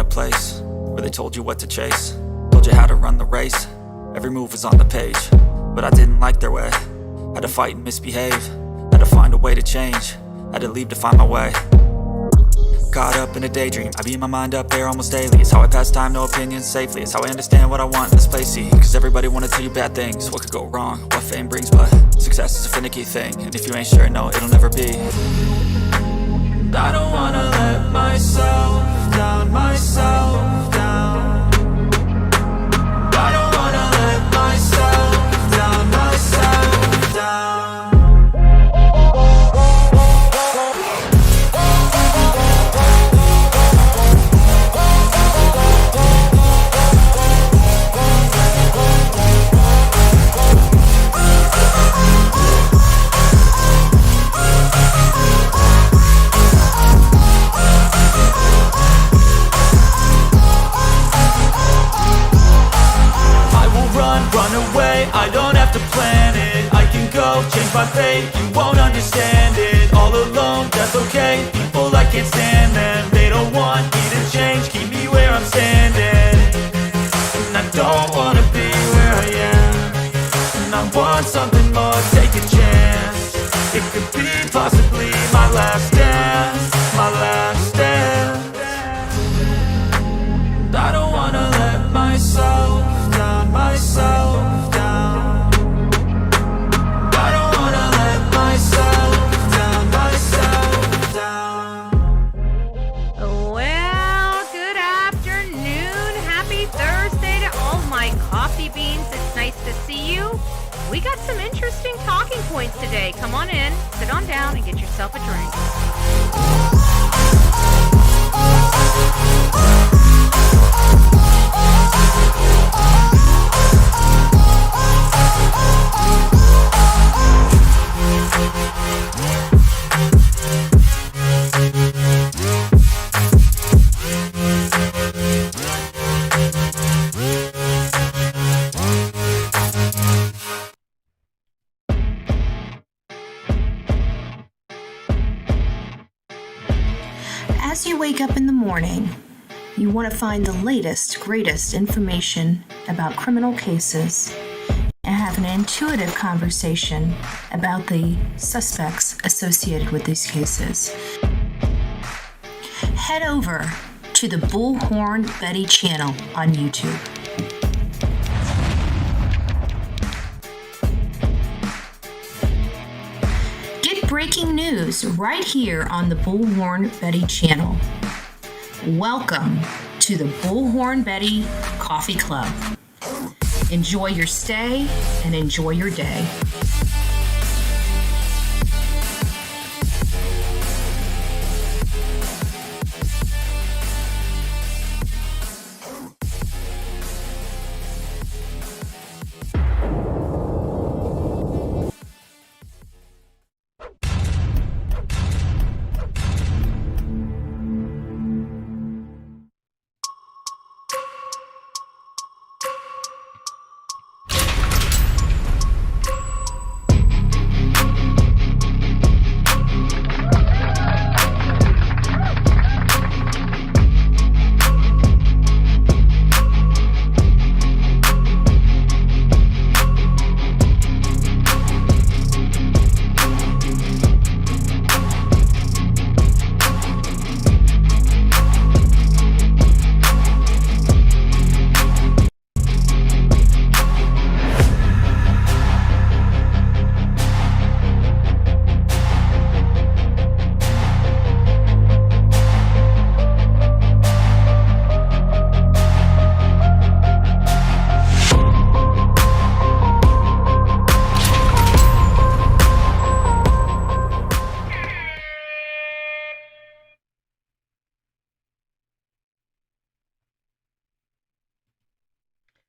place where they told you what to chase, told you how to run the race. Every move was on the page, but I didn't like their way. Had to fight and misbehave, had to find a way to change, had to leave to find my way. Caught up in a daydream, I beat my mind up there almost daily. It's how I pass time, no opinions safely. It's how I understand what I want in this place, see. Cause everybody wanna tell you bad things, what could go wrong, what fame brings. But success is a finicky thing, and if you ain't sure, no, it'll never be. I don't wanna let myself down, myself down. I don't wanna let myself down, myself down. Run away, I don't have to plan it. I can go, change my fate, you won't understand it. All alone, that's okay, people I can't stand them. They don't want me to change, keep me where I'm standing. And I don't wanna be where I am, and I want something more, take a chance. It could be possibly my last dance, my last dance. I don't wanna let myself down, myself down. I don't wanna let myself down, myself down. Well, good afternoon. Happy Thursday to all my coffee beans. It's nice to see you. We got some interesting talking points today. Come on in, sit on down, and get yourself a drink. As you wake up in the morning, you want to find the latest, greatest information about criminal cases and have an intuitive conversation about the suspects associated with these cases. Head over to the Bullhorn Betty channel on YouTube. Breaking news right here on the Bullhorn Betty channel. Welcome to the Bullhorn Betty Coffee Club. Enjoy your stay and enjoy your day.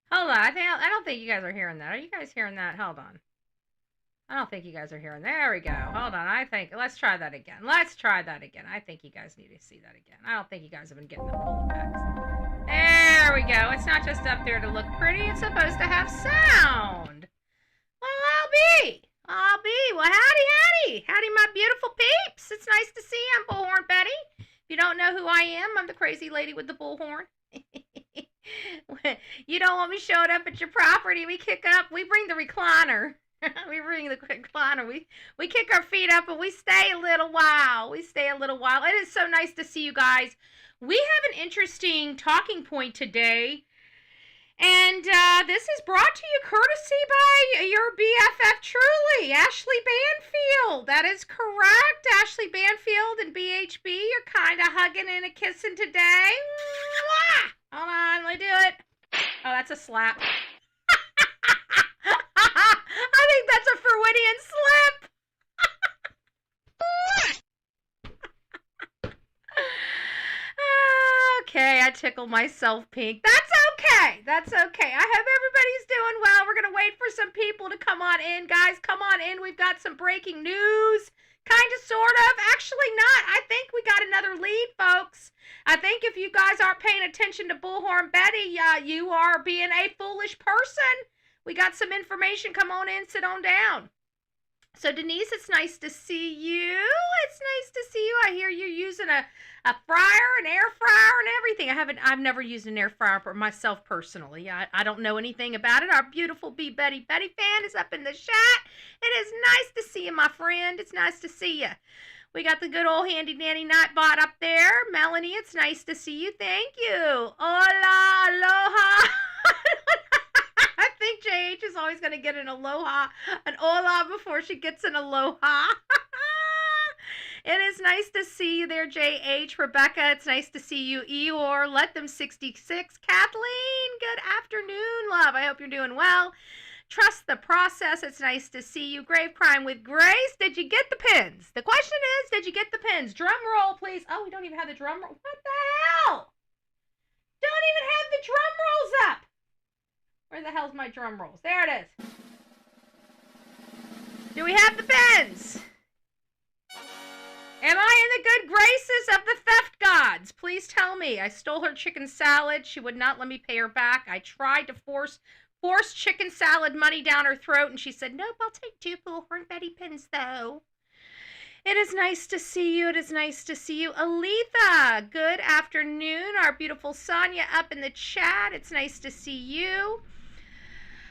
Hold on, I don't think you guys are hearing that. Are you guys hearing that? Hold on. I don't think you guys are hearing. There we go. Hold on. Let's try that again. I think you guys need to see that again. I don't think you guys have been getting the full effects. There we go. It's not just up there to look pretty. It's supposed to have sound. Well, I'll be. Well, howdy. Howdy, my beautiful peeps. It's nice to see you. I'm Bullhorn Betty. If you don't don't know who I am, I'm the crazy lady with the bullhorn. You don't want me showing up at your property. We bring the recliner. We bring the recliner. We kick our feet up and we stay a little while. It is so nice to see you guys. We have an interesting talking point today. And this is brought to you courtesy by your BFF truly, Ashley Banfield. That is correct. Ashley Banfield and BHB, you're kind of hugging and a kissing today. Mwah! Hold on, let me do it. Oh, that's a slap. I think that's a Freudian slip. Okay, I tickled myself pink. That's okay. I hope everybody's doing well. We're going to wait for some people to come on in. Guys, come on in. We've got some breaking news. Kind of, sort of. Actually not. I think we got another lead, folks. I think if you guys aren't paying attention to Bullhorn Betty, you are being a foolish person. We got some information. Come on in. Sit on down. So, Denise, it's nice to see you. It's nice to see you. I hear you're using a fryer, an air fryer, and everything. I've never used an air fryer for myself personally. I don't know anything about it. Our beautiful Betty fan is up in the chat. It is nice to see you, my friend. It's nice to see you. We got the good old handy dandy Nightbot up there. Melanie, it's nice to see you. Thank you. Hola, aloha. I think JH is always going to get an aloha, an hola before she gets an aloha. It is nice to see you there, JH. Rebecca, it's nice to see you. Eeyore, Let Them 66. Kathleen, good afternoon, love. I hope you're doing well. Trust the process. It's nice to see you. Grave Crime with Grace. Did you get the pins? The question is, did you get the pins? Drum roll, please. Oh, we don't even have the drum roll. What the hell? Don't even have the drum rolls up. Where the hell's my drum rolls? There it is. Do we have the pins? Am I in the good graces of the theft gods? Please tell me. I stole her chicken salad. She would not let me pay her back. I tried to force chicken salad money down her throat, and she said, nope, I'll take 2 Bullhorn Betty pins, though. It is nice to see you. It is nice to see you. Aletha, good afternoon. Our beautiful Sonia up in the chat. It's nice to see you.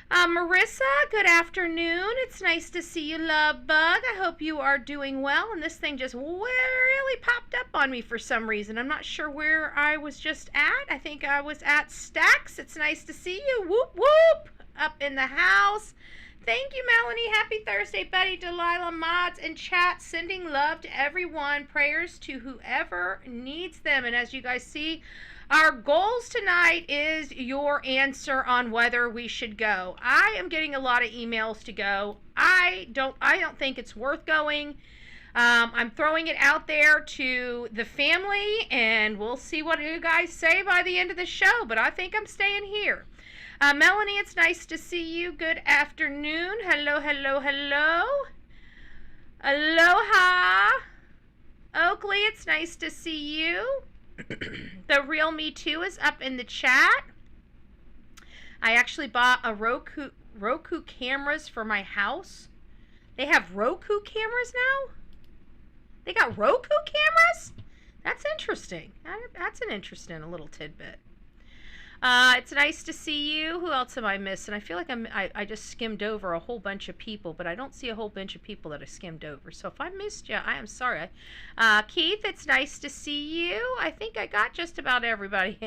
Marissa, good afternoon. It's nice to see you, Love Bug. I hope you are doing well. And this thing just really popped up on me for some reason. I'm not sure where I was just at. I think I was at Stacks. It's nice to see you. Whoop, whoop. Up in the house. Thank you, Melanie. Happy Thursday, Betty, Delilah, mods, and chat. Sending love to everyone. Prayers to whoever needs them. And as you guys see, our goals tonight is your answer on whether we should go. I am getting a lot of emails to go. I don't think it's worth going. I'm throwing it out there to the family, and we'll see what you guys say by the end of the show. But I think I'm staying here. Melanie, it's nice to see you. Good afternoon. Hello, hello, hello. Aloha. Oakley, it's nice to see you. The Real Me Too is up in the chat. I actually bought a Roku cameras for my house. They have Roku cameras now? They got Roku cameras? That's interesting. That's an interesting little tidbit. It's nice to see you. Who else am I missing? I feel like I just skimmed over a whole bunch of people, but I don't see a whole bunch of people that I skimmed over. So if I missed you, I am sorry. Keith, it's nice to see you. I think I got just about everybody.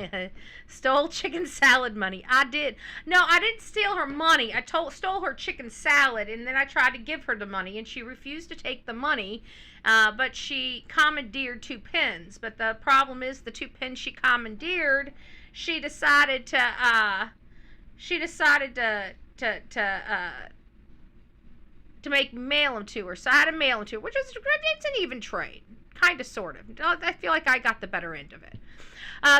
Stole chicken salad money. I did. No, I didn't steal her money. I stole her chicken salad, and then I tried to give her the money, and she refused to take the money. But she commandeered 2 pins. But the problem is the 2 pins she commandeered, she decided to mail them to her. So I had to mail them to her, which is, it's an even trade. Kind of, sort of. I feel like I got the better end of it.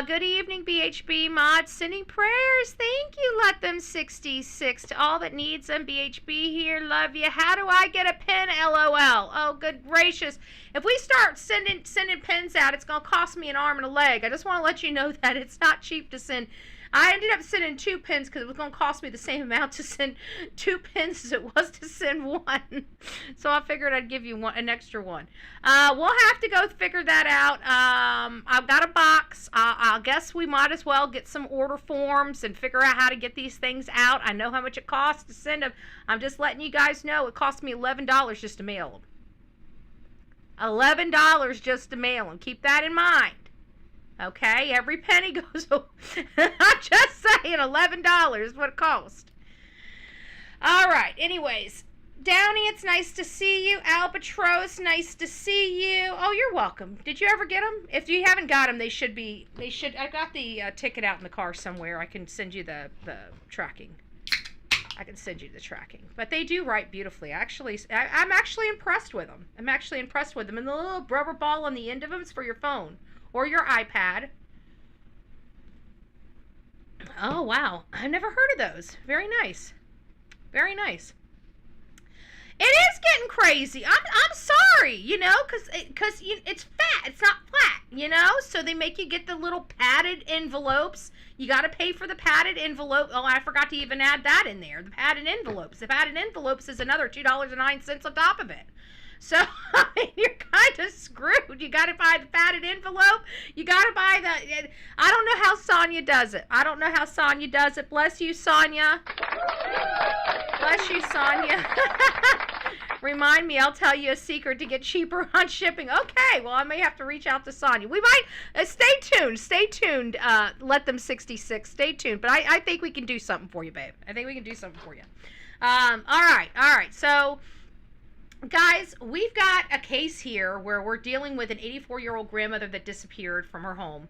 Good evening, BHB mods. Sending prayers. Thank you, Let Them 66. To all that needs them, BHB here. Love you. How do I get a pin? LOL. Oh, good gracious. If we start sending pins out, it's going to cost me an arm and a leg. I just want to let you know that it's not cheap to send I ended up sending 2 pins because it was going to cost me the same amount to send 2 pins as it was to send 1. So I figured I'd give you an extra one. We'll have to go figure that out. I've got a box. I guess we might as well get some order forms and figure out how to get these things out. I know how much it costs to send them. I'm just letting you guys know it cost me $11 just to mail them. $11 just to mail them. Keep that in mind. Okay, every penny goes. I'm just saying, $11 is what it cost. All right. Anyways, Downey, it's nice to see you. Albatross, nice to see you. Oh, you're welcome. Did you ever get them? If you haven't got them, they should be. They should. I got the ticket out in the car somewhere. I can send you the tracking. I can send you the tracking. But they do write beautifully. I'm actually impressed with them. And the little rubber ball on the end of them is for your phone or your iPad. Oh, wow. I've never heard of those. Very nice. Very nice. It is getting crazy. I'm sorry, because it's fat. It's not flat, So they make you get the little padded envelopes. You got to pay for the padded envelope. Oh, I forgot to even add that in there. The padded envelopes. The padded envelopes is another $2.09 on top of it. So, I mean, you're kind of screwed. You got to buy the padded envelope. You got to buy the... I don't know how Sonia does it. Bless you, Sonia. Bless you, Sonia. Remind me, I'll tell you a secret to get cheaper on shipping. Okay, well, I may have to reach out to Sonia. We might... stay tuned. Let them 66. Stay tuned. But I think we can do something for you, babe. All right. So... guys, we've got a case here where we're dealing with an 84-year-old grandmother that disappeared from her home.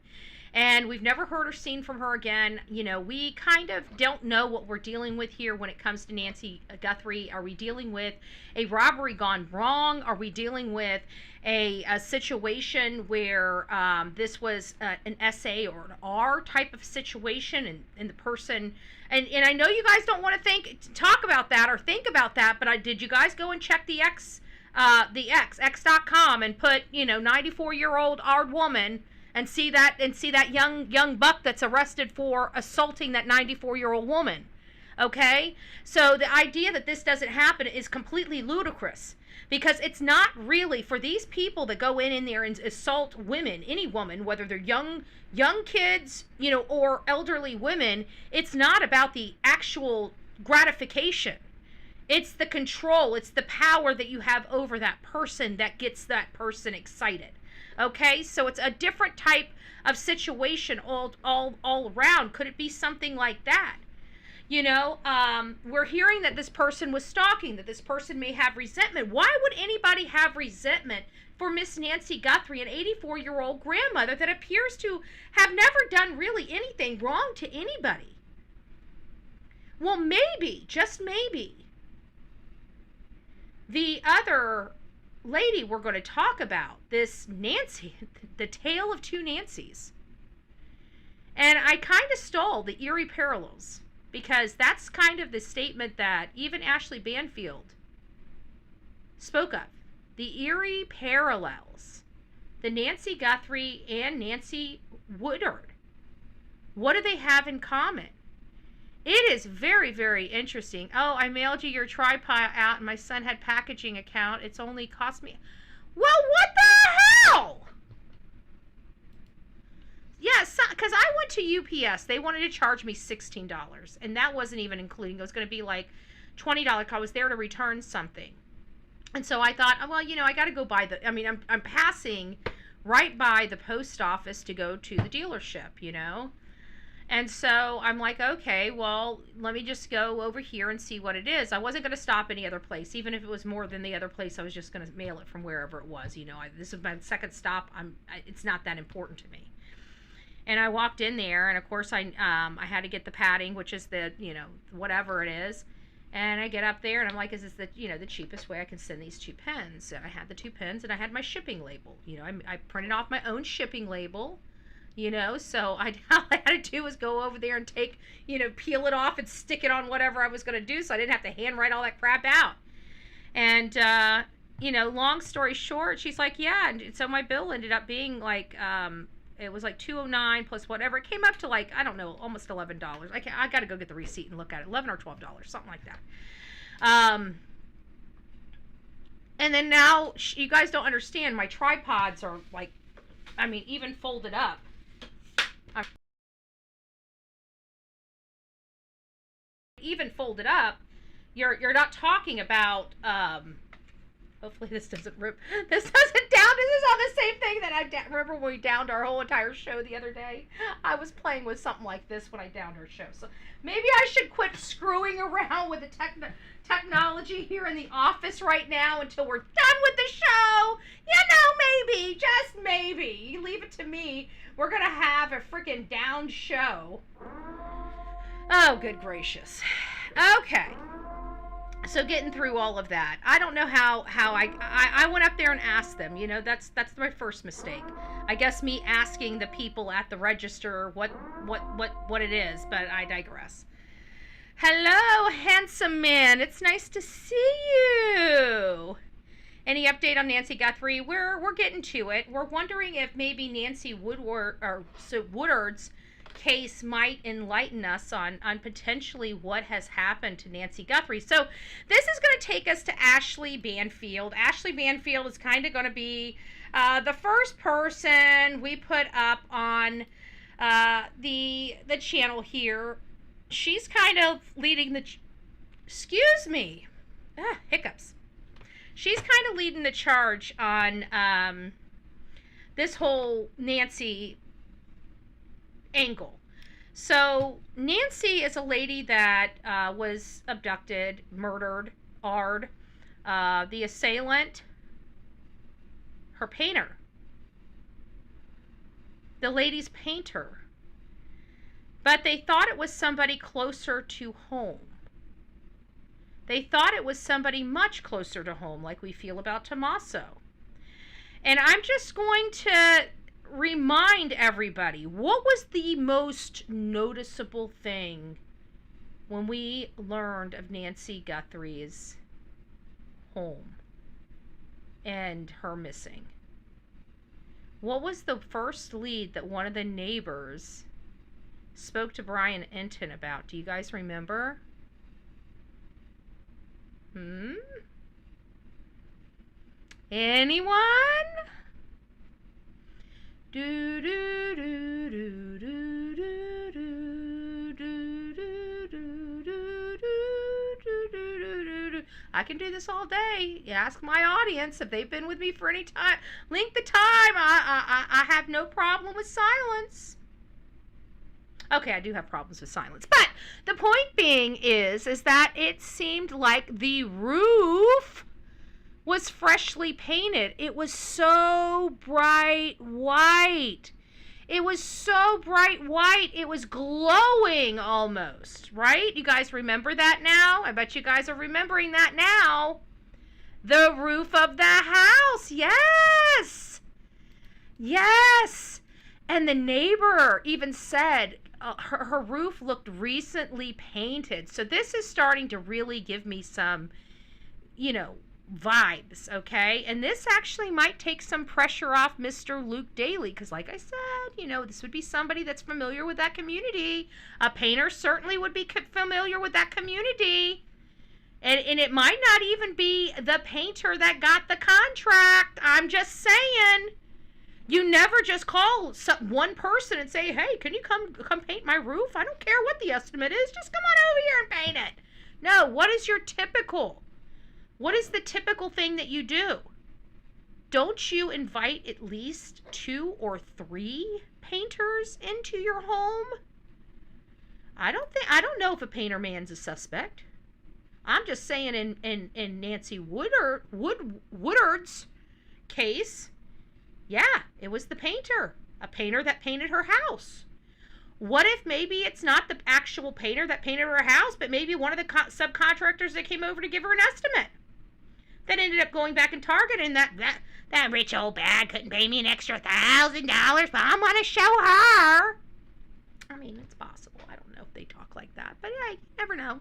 And we've never heard or seen from her again. We kind of don't know what we're dealing with here when it comes to Nancy Guthrie. Are we dealing with a robbery gone wrong? Are we dealing with a situation where this was an SA or an R type of situation and the person... And I know you guys don't want to talk about that or think about that, but did you guys go and check the X.com and put, 94-year-old R woman and see that young buck that's arrested for assaulting that 94-year-old woman? Okay? So the idea that this doesn't happen is completely ludicrous. Because it's not really for these people that go in there and assault women, any woman, whether they're young kids, or elderly women. It's not about the actual gratification. It's the control. It's the power that you have over that person that gets that person excited. Okay, so it's a different type of situation all around. Could it be something like that? We're hearing that this person was stalking, that this person may have resentment. Why would anybody have resentment for Miss Nancy Guthrie, an 84-year-old grandmother that appears to have never done really anything wrong to anybody? Well, maybe, just maybe, the other lady we're going to talk about, this Nancy, the tale of two Nancys. And I kind of stole the Eerie parallels, because that's kind of the statement that even Ashley Banfield spoke of. The Eerie parallels. The Nancy Guthrie and Nancy Woodard. What do they have in common? It is very, very interesting. Oh, I mailed you your tripod out and my son had packaging account. It's only cost me... Well, what the hell? Yes, because I went to UPS. They wanted to charge me $16, and that wasn't even including. It was going to be like $20. I was there to return something. And so I thought, well, I got to go by the... I mean, I'm passing right by the post office to go to the dealership, And so I'm like, okay, well, let me just go over here and see what it is. I wasn't going to stop any other place. Even if it was more than the other place, I was just going to mail it from wherever it was. This was my second stop. It's not that important to me. And I walked in there, and of course I had to get the padding, which is the, whatever it is. And I get up there, and I'm like, is this the cheapest way I can send these 2 pens? And I had the 2 pens, and I had my shipping label. I printed off my own shipping label. So all I had to do was go over there and take, peel it off and stick it on whatever I was going to do, so I didn't have to handwrite all that crap out. And, long story short, she's like, yeah. And so my bill ended up being like, It was like $209 plus whatever. It came up to like, I don't know, almost $11. I got to go get the receipt and look at it. $11 or $12, something like that. And then now, you guys don't understand, my tripods are like, I mean, even folded up. Even folded up, you're not talking about, hopefully this doesn't rip, this doesn't down, this is on the same thing that I remember when we downed our whole entire show the other day. I was playing with something like this when I downed our show, so maybe I should quit screwing around with the technology here in the office right now until we're done with the show. Maybe, just maybe, you leave it to me, we're gonna have a freaking down show. Oh, good gracious. Okay. So getting through all of that, I don't know how I went up there and asked them. That's my first mistake. I guess me asking the people at the register what it is, but I digress. Hello, handsome man. It's nice to see you. Any update on Nancy Guthrie? We're getting to it. We're wondering if maybe Nancy Woodard's case might enlighten us on potentially what has happened to Nancy Guthrie. So this is going to take us to Ashley Banfield. Ashley Banfield is kind of going to be the first person we put up on the channel here. She's kind of leading the hiccups. She's kind of leading the charge on this whole Nancy angle. So Nancy is a lady that was abducted, murdered, the assailant, her painter, the lady's painter, but they thought it was somebody closer to home. They thought it was somebody much closer to home, like we feel about Tommaso. And I'm just going to remind everybody, what was the most noticeable thing when we learned of Nancy Guthrie's home and her missing? What was the first lead that one of the neighbors spoke to Brian Enton about? Do you guys remember? Anyone? Do do do do do do do do do do. I can do this all day. Ask my audience if they've been with me for any time. Length of time. I have no problem with silence. Okay, I do have problems with silence. But the point being is that it seemed like the roof was freshly painted. It was so bright white. It was so bright white. It was glowing almost, right? You guys remember that now? I bet you guys are remembering that now. The roof of the house. Yes. Yes. And the neighbor even said her roof looked recently painted. So this is starting to really give me some, vibes, okay? And this actually might take some pressure off Mr. Luke Daly, because like I said, this would be somebody that's familiar with that community. A painter certainly would be familiar with that community. And it might not even be the painter that got the contract. I'm just saying. You never just call one person and say, hey, can you come paint my roof? I don't care what the estimate is. Just come on over here and paint it. No, what is the typical thing that you do? Don't you invite at least 2 or 3 painters into your home? I don't know if a painter man's a suspect. I'm just saying in Nancy Woodard's case, yeah, it was the painter. A painter that painted her house. What if maybe it's not the actual painter that painted her house, but maybe one of the subcontractors that came over to give her an estimate? That ended up going back and targeting that rich old bag couldn't pay me an extra $1,000, but I'm going to show her. I mean, it's possible. I don't know if they talk like that, but yeah, you never know.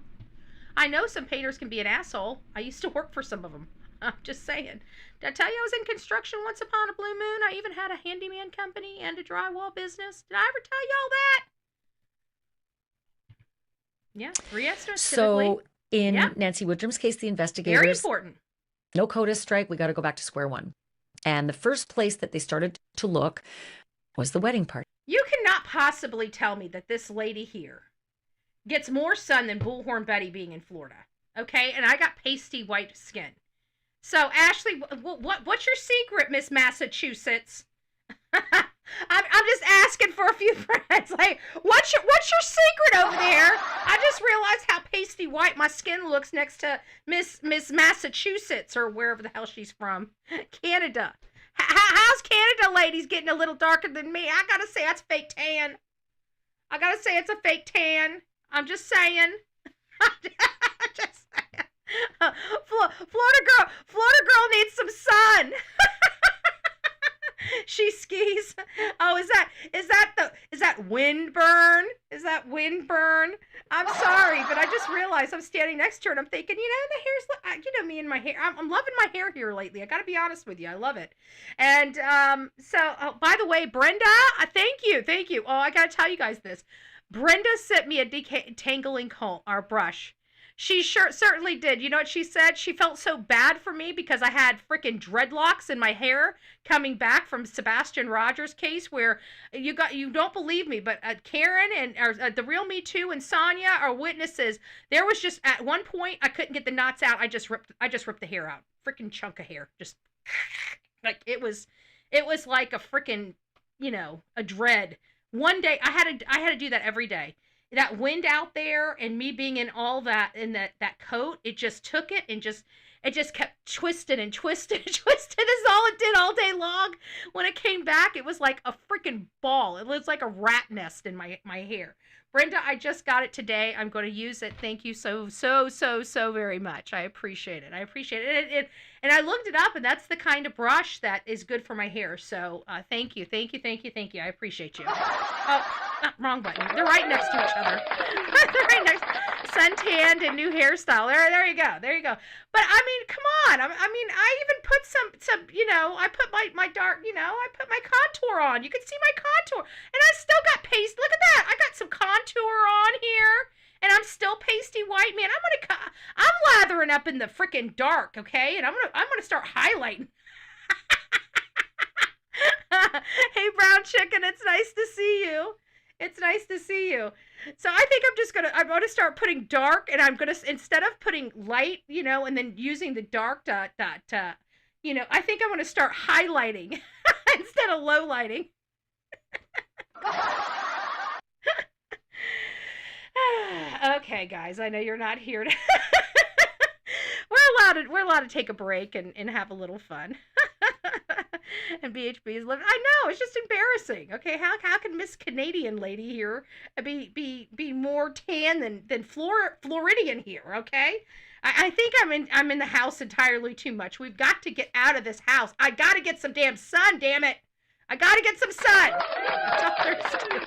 I know some painters can be an asshole. I used to work for some of them. I'm just saying. Did I tell you I was in construction once upon a blue moon? I even had a handyman company and a drywall business. Did I ever tell y'all that? Yeah, 3 estimates. So in Nancy Woodrum's case, the investigators... Very important. No CODIS strike. We got to go back to square one. And the first place that they started to look was the wedding party. You cannot possibly tell me that this lady here gets more sun than Bullhorn Betty being in Florida. Okay? And I got pasty white skin. So, Ashley, what's your secret, Miss Massachusetts? I'm just asking for a few friends. Like, what's your secret over there? I just realized how pasty white my skin looks next to Miss Massachusetts, or wherever the hell she's from, Canada. How's Canada ladies getting a little darker than me? I gotta say that's fake tan. It's a fake tan. I'm just saying. Florida girl needs some sun. She skis. Oh, is that windburn? Is that windburn? I'm sorry, but I just realized I'm standing next to her and I'm thinking, the hair's, me and my hair. I'm loving my hair here lately. I got to be honest with you. I love it. And by the way, Brenda, thank you. Oh, I got to tell you guys this. Brenda sent me a detangling comb or brush. She certainly did. You know what she said? She felt so bad for me because I had freaking dreadlocks in my hair coming back from Sebastian Rogers' case, where you don't believe me, but Karen and the real Me Too and Sonia are witnesses. There was just at one point I couldn't get the knots out. I just ripped the hair out. Freaking chunk of hair. Just like it was like a freaking, a dread. One day I had to do that every day. That wind out there and me being in all that, in that coat, it just took it and it just kept twisting and twisting and twisting. Is all it did all day long. When it came back, it was like a freaking ball. It was like a rat nest in my hair. Brenda, I just got it today. I'm going to use it. Thank you so very much. I appreciate it. And I looked it up, and that's the kind of brush that is good for my hair. So thank you. I appreciate you. Oh, wrong button. They're right next to each other. They're right next. Suntanned and new hairstyle. There you go. But I mean, come on. I even put some. I put my dark. I put my contour on. You can see my contour, and I still got paste. Look at that. I got some contour on here. And I'm still pasty white, man. I'm lathering up in the freaking dark, okay? And I'm gonna start highlighting. Hey, brown chicken, it's nice to see you. So I think I'm gonna start putting dark, and I'm gonna, instead of putting light, and then using the dark I think I'm gonna start highlighting instead of low lighting. Okay, guys, I know you're not here to we're allowed to take a break and have a little fun. And BHB is living. I know, it's just embarrassing. Okay, how can Miss Canadian lady here be more tan than Floridian here, okay? I think I'm in the house entirely too much. We've got to get out of this house. I got to get some damn sun, damn it. I got to get some sun. That's all there is to it.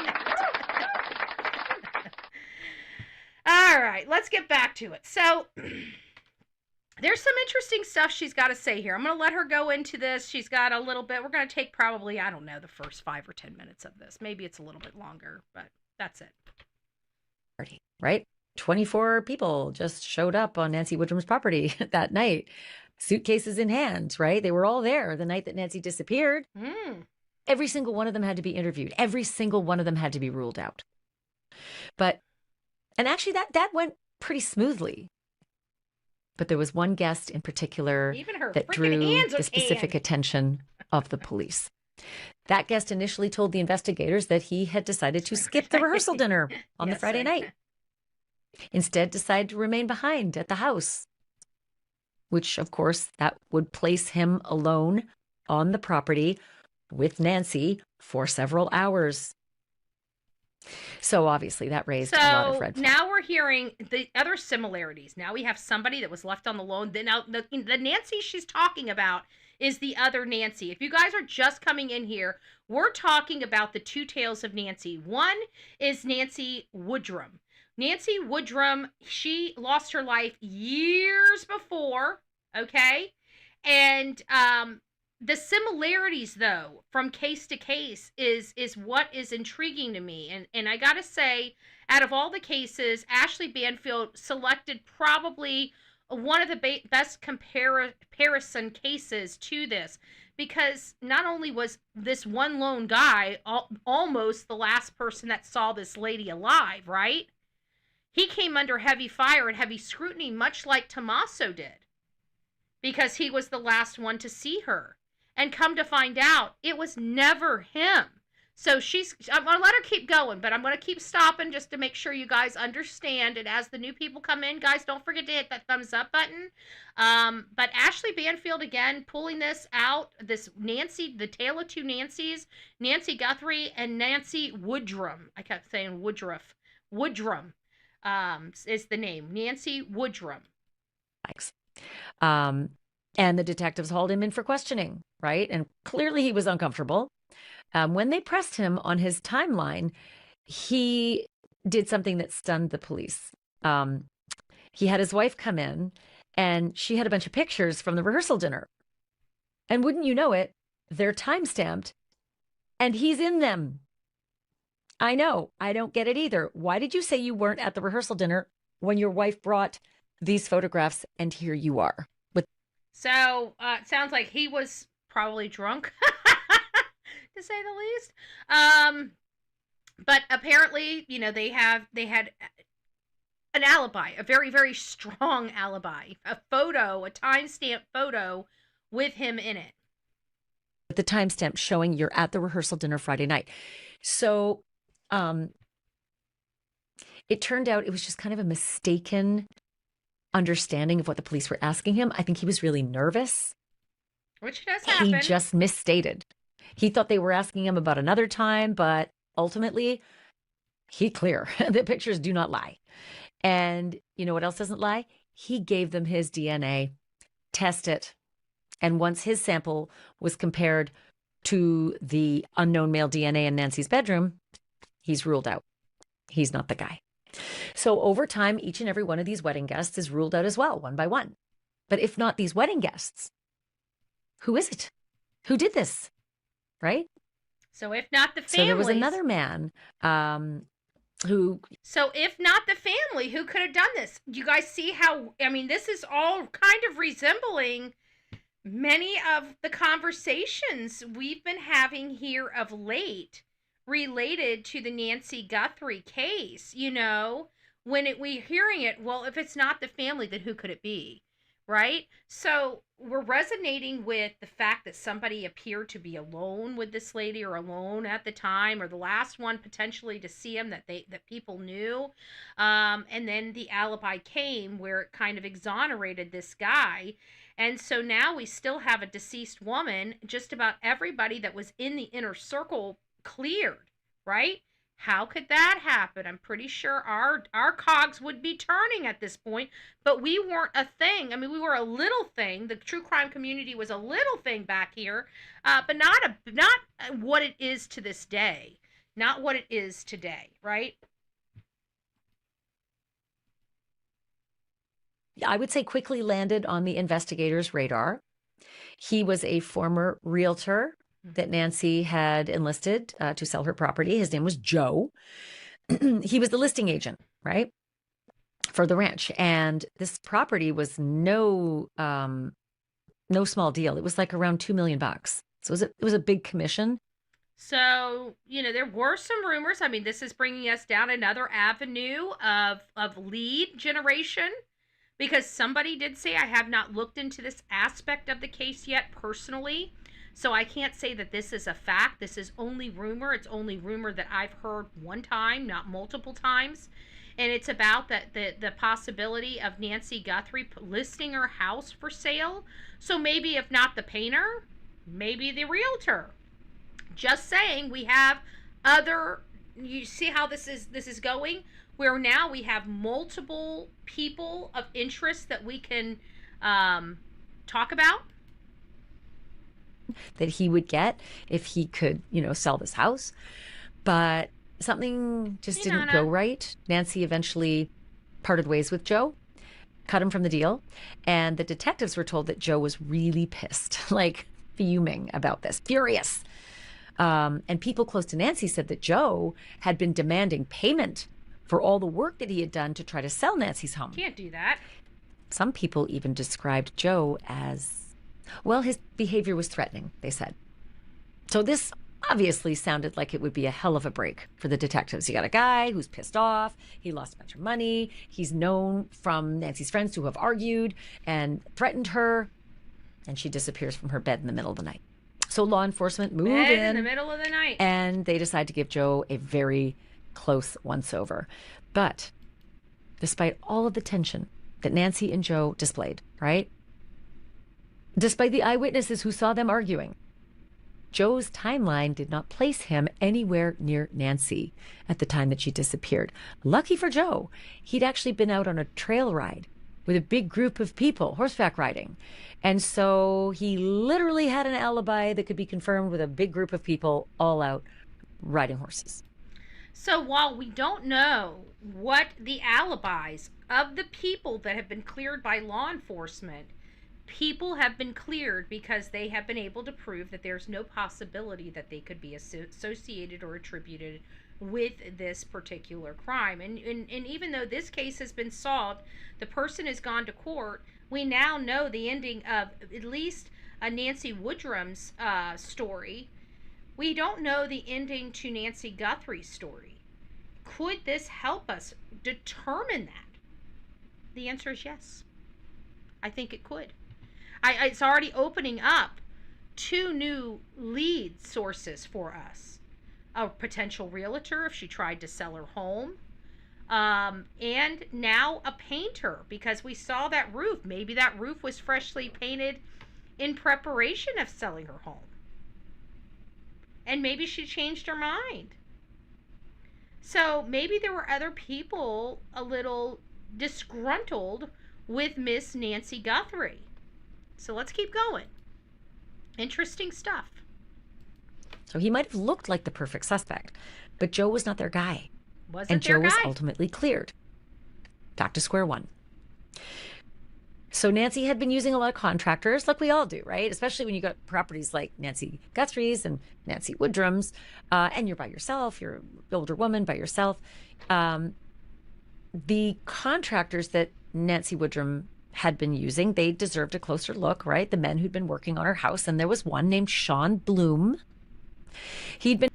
All right, let's get back to it. So there's some interesting stuff she's got to say here. I'm going to let her go into this. She's got a little bit. We're going to take probably, I don't know, the first 5 or 10 minutes of this. Maybe it's a little bit longer, but that's it. Right? 24 people just showed up on Nancy Woodrum's property that night, suitcases in hand, right? They were all there the night that Nancy disappeared. Every single one of them had to be interviewed. Every single one of them had to be ruled out. And actually, that went pretty smoothly. But there was one guest in particular that drew the specific attention of the police. That guest initially told the investigators that he had decided to skip the rehearsal dinner on the Friday night. Instead, decided to remain behind at the house, which, of course, that would place him alone on the property with Nancy for several hours. So obviously that raised a lot of red flags. Now we're hearing the other similarities. Now we have somebody that was left on the loan. Now the Nancy she's talking about is the other Nancy. If you guys are just coming in here, we're talking about the two tales of Nancy. One is Nancy Woodrum. Nancy Woodrum, she lost her life years before, okay? And the similarities, though, from case to case is what is intriguing to me. And I gotta say, out of all the cases, Ashley Banfield selected probably one of the best comparison cases to this, because not only was this one lone guy almost the last person that saw this lady alive, right? He came under heavy fire and heavy scrutiny, much like Tommaso did, because he was the last one to see her. And come to find out, it was never him. So I'm going to let her keep going, but I'm going to keep stopping just to make sure you guys understand. And as the new people come in, guys, don't forget to hit that thumbs up button. But Ashley Banfield, again, pulling this out, this Nancy, the tale of two Nancys, Nancy Guthrie and Nancy Woodrum. I kept saying Woodruff. Woodrum is the name. Nancy Woodrum. Thanks. And the detectives hauled him in for questioning, right? And clearly he was uncomfortable. When they pressed him on his timeline, he did something that stunned the police. He had his wife come in, and she had a bunch of pictures from the rehearsal dinner. And wouldn't you know it, they're time-stamped, and he's in them. I know, I don't get it either. Why did you say you weren't at the rehearsal dinner when your wife brought these photographs, and here you are? So, it sounds like he was probably drunk, to say the least. But apparently, they had an alibi, a very, very strong alibi, a timestamp photo with him in it. With the timestamp showing you're at the rehearsal dinner Friday night. So, it turned out it was just kind of a mistaken understanding of what the police were asking him. I think he was really nervous. Which does happen. He just misstated. He thought they were asking him about another time, but ultimately, he clear. The pictures do not lie. And you know what else doesn't lie? He gave them his DNA. Test it. And once his sample was compared to the unknown male DNA in Nancy's bedroom, he's ruled out. He's not the guy. So over time, each and every one of these wedding guests is ruled out as well, one by one. But if not these wedding guests, who is it? Who did this? Right? So if not the family. So there was another man who. So if not the family, who could have done this? You guys see how, this is all kind of resembling many of the conversations we've been having here of late related to the Nancy Guthrie case. When we're hearing it, well, if it's not the family, then who could it be? Right? So we're resonating with the fact that somebody appeared to be alone with this lady, or alone at the time, or the last one potentially to see him that people knew. And then the alibi came where it kind of exonerated this guy. And so now we still have a deceased woman. Just about everybody that was in the inner circle cleared, right? How could that happen? I'm pretty sure our cogs would be turning at this point, but we weren't a thing. We were a little thing. The true crime community was a little thing back here, but not what it is to this day. Not what it is today, right? I would say quickly landed on the investigators' radar. He was a former realtor that Nancy had enlisted to sell her property. His name was Joe. He was the listing agent, right, for the ranch. And this property was no small deal. It was like around $2 million. So it was a big commission. So, there were some rumors. This is bringing us down another avenue of lead generation, because somebody did say, I have not looked into this aspect of the case yet personally. So I can't say that this is a fact. This is only rumor. It's only rumor that I've heard one time, not multiple times. And it's about the possibility of Nancy Guthrie listing her house for sale. So maybe if not the painter, maybe the realtor. Just saying, we have you see how this is going? Where now we have multiple people of interest that we can talk about. That he would get if he could, sell this house. But something just didn't go right. Nancy eventually parted ways with Joe. cut him from the deal. And the detectives were told that Joe was really pissed, like fuming about this, furious. And people close to Nancy said that Joe had been demanding payment for all the work that he had done to try to sell Nancy's home. Can't do that. Some people even described Joe as, well, his behavior was threatening, they said. So this obviously sounded like it would be a hell of a break for the detectives. You got a guy who's pissed off. He lost a bunch of money. He's known from Nancy's friends to have argued and threatened her. And she disappears from her bed in the middle of the night. So law enforcement move in the middle of the night. And they decide to give Joe a very close once-over. But despite all of the tension that Nancy and Joe displayed, right? Despite the eyewitnesses who saw them arguing, Joe's timeline did not place him anywhere near Nancy at the time that she disappeared. Lucky for Joe, he'd actually been out on a trail ride with a big group of people, horseback riding. And so he literally had an alibi that could be confirmed with a big group of people all out riding horses. So while we don't know what the alibis of the people that have been cleared by law enforcement, people have been cleared because they have been able to prove that there's no possibility that they could be associated or attributed with this particular crime. And even though this case has been solved, the person has gone to court, we now know the ending of at least Nancy Woodrum's story. We don't know the ending to Nancy Guthrie's story. Could this help us determine that? The answer is yes. I think it could. It's already opening up 2 new lead sources for us. A potential realtor if she tried to sell her home. And now a painter, because we saw that roof. Maybe that roof was freshly painted in preparation of selling her home. And maybe she changed her mind. So maybe there were other people a little disgruntled with Miss Nancy Guthrie. So let's keep going. Interesting stuff. So he might have looked like the perfect suspect, but Joe was not their guy. Wasn't and their Joe guy. was ultimately cleared. Back to square one. So Nancy had been using a lot of contractors, like we all do, right? Especially when you got properties like Nancy Guthrie's and Nancy Woodrum's, and you're by yourself, you're an older woman by yourself. The contractors that Nancy Woodrum had been using, they deserved a closer look, right? The men who'd been working on her house, and there was one named Sean Bloom. He'd been...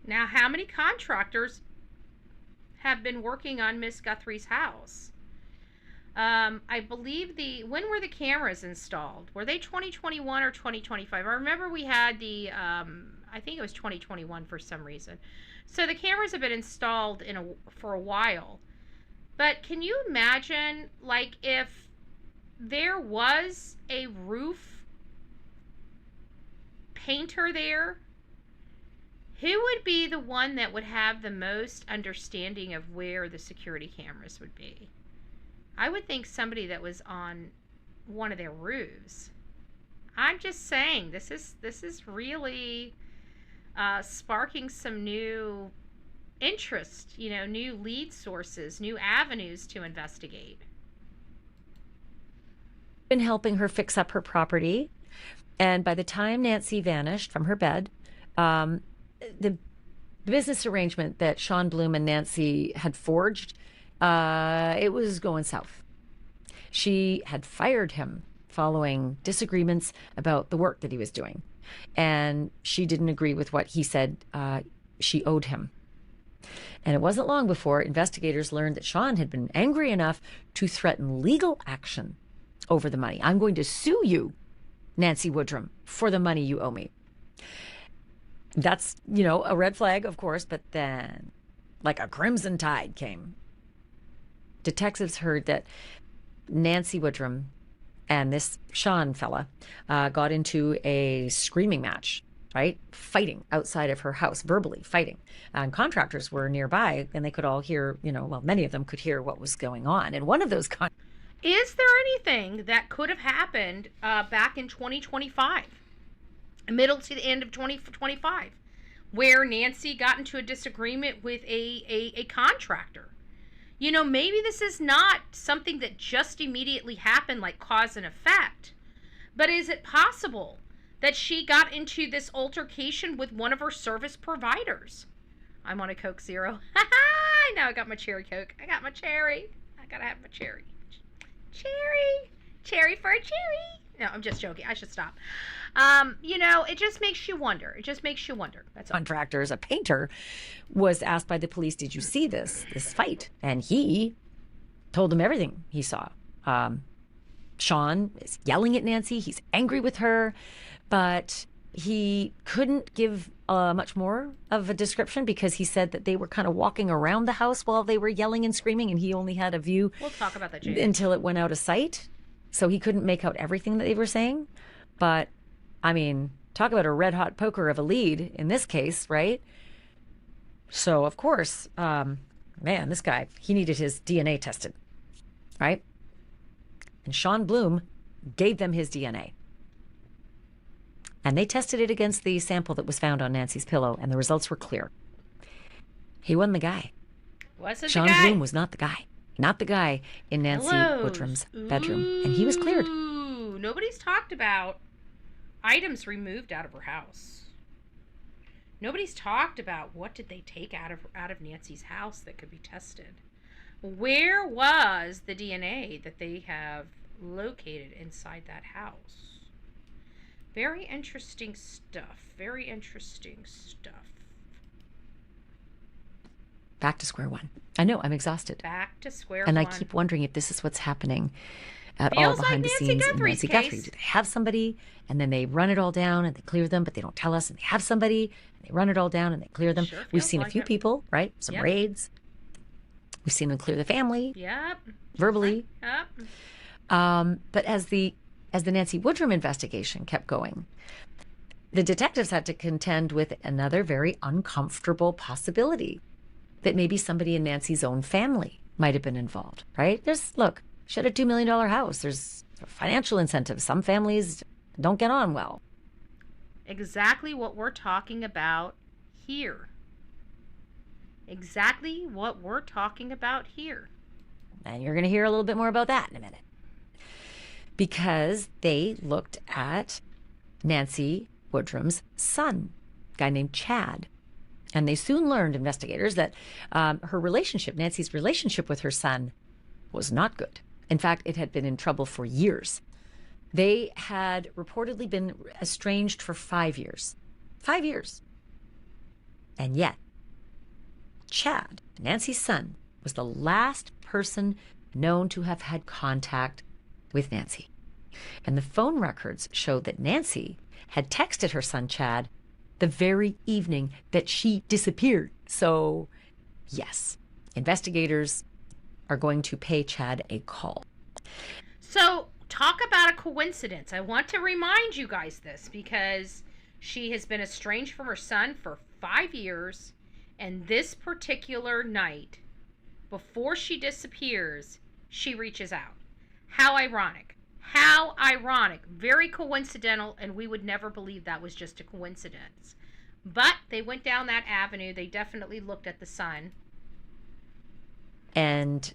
Now, how many contractors have been working on Miss Guthrie's house? I believe when were the cameras installed? Were they 2021 or 2025? I remember we had I think it was 2021 for some reason. So the cameras have been installed for a while. But can you imagine, like, if there was a roof painter there, who would be the one that would have the most understanding of where the security cameras would be? I would think somebody that was on one of their roofs. I'm just saying, this is really sparking some new interest, new lead sources, new avenues to investigate. Been helping her fix up her property, and by the time Nancy vanished from her bed, the business arrangement that Sean Bloom and Nancy had forged, it was going south. She had fired him following disagreements about the work that he was doing, and she didn't agree with what he said she owed him. And it wasn't long before investigators learned that Sean had been angry enough to threaten legal action over the money. I'm going to sue you, Nancy Woodrum, for the money you owe me. That's, a red flag, of course, but then like a crimson tide came. Detectives heard that Nancy Woodrum and this Sean fella got into a screaming match, right? Fighting outside of her house, verbally fighting. And contractors were nearby, and they could all hear, many of them could hear what was going on. And one of those Is there anything that could have happened back in 2025, middle to the end of 2025, where Nancy got into a disagreement with a contractor? maybe this is not something that just immediately happened, like cause and effect. But is it possible that she got into this altercation with one of her service providers? I'm on a Coke Zero. Now I got my cherry Coke. I got my cherry. I gotta have my cherry. Cherry for a cherry. No, I'm just joking. I should stop. It just makes you wonder. That's all. Contractors, a painter, was asked by the police, did you see this fight? And he told them everything he saw. Sean is yelling at Nancy. He's angry with her, but he couldn't give much more of a description because he said that they were kind of walking around the house while they were yelling and screaming, and he only had a view. We'll talk about that, James. Until it went out of sight. So he couldn't make out everything that they were saying. But, I mean, talk about a red-hot poker of a lead in this case, right? So, of course, this guy, he needed his DNA tested, right? And Sean Bloom gave them his DNA. And they tested it against the sample that was found on Nancy's pillow, and the results were clear. He wasn't the guy. Sean Bloom was not the guy. Not the guy in Nancy Woodrum's bedroom. And he was cleared. Nobody's talked about items removed out of her house. Nobody's talked about what did they take out of Nancy's house that could be tested. Where was the DNA that they have located inside that house? Very interesting stuff. Back to square one. I know, I'm exhausted. Back to square one. And I keep wondering if this is what's happening at all behind the scenes in Nancy Guthrie. Do they have somebody and then they run it all down and they clear them, but they don't tell us, and they have somebody and they run it all down and they clear them? Sure, we've seen a few people, right? Some raids. We've seen them clear the family. Yep. Verbally. Yep. But as the Nancy Woodrum investigation kept going, the detectives had to contend with another very uncomfortable possibility that maybe somebody in Nancy's own family might have been involved, right? She had a $2 million house. There's financial incentives. Some families don't get on well. Exactly what we're talking about here. And you're going to hear a little bit more about that in a minute. Because they looked at Nancy Woodrum's son, a guy named Chad. And they soon learned, investigators, that Nancy's relationship with her son was not good. In fact, it had been in trouble for years. They had reportedly been estranged for 5 years. 5 years. And yet, Chad, Nancy's son, was the last person known to have had contact with Nancy. And the phone records showed that Nancy had texted her son, Chad, the very evening that she disappeared. So, yes, investigators are going to pay Chad a call. So, talk about a coincidence. I want to remind you guys this because she has been estranged from her son for 5 years, and this particular night, before she disappears, she reaches out. How ironic. How ironic. Very coincidental, and we would never believe that was just a coincidence. But they went down that avenue. They definitely looked at the son. And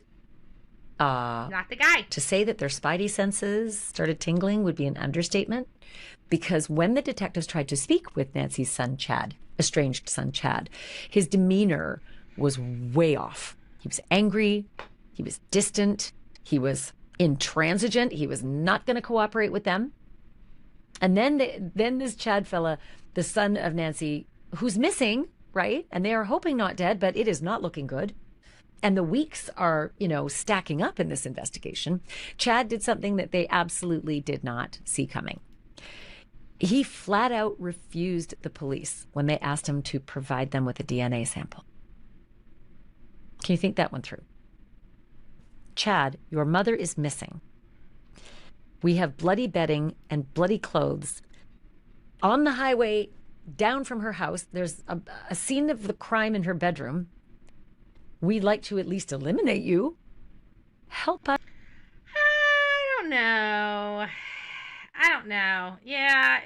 not the guy. To say that their spidey senses started tingling would be an understatement, because when the detectives tried to speak with Nancy's son, Chad, estranged son, Chad, his demeanor was way off. He was angry. He was distant. He was intransigent. He was not going to cooperate with them. And then this Chad fella, the son of Nancy, who's missing, right? And they are hoping not dead, but it is not looking good. And the weeks are, stacking up in this investigation. Chad did something that they absolutely did not see coming. He flat out refused the police when they asked him to provide them with a DNA sample. Can you think that one through? Chad, your mother is missing. We have bloody bedding and bloody clothes on the highway down from her house. There's a scene of the crime in her bedroom. We'd like to at least eliminate you. Help us. I don't know. Yeah,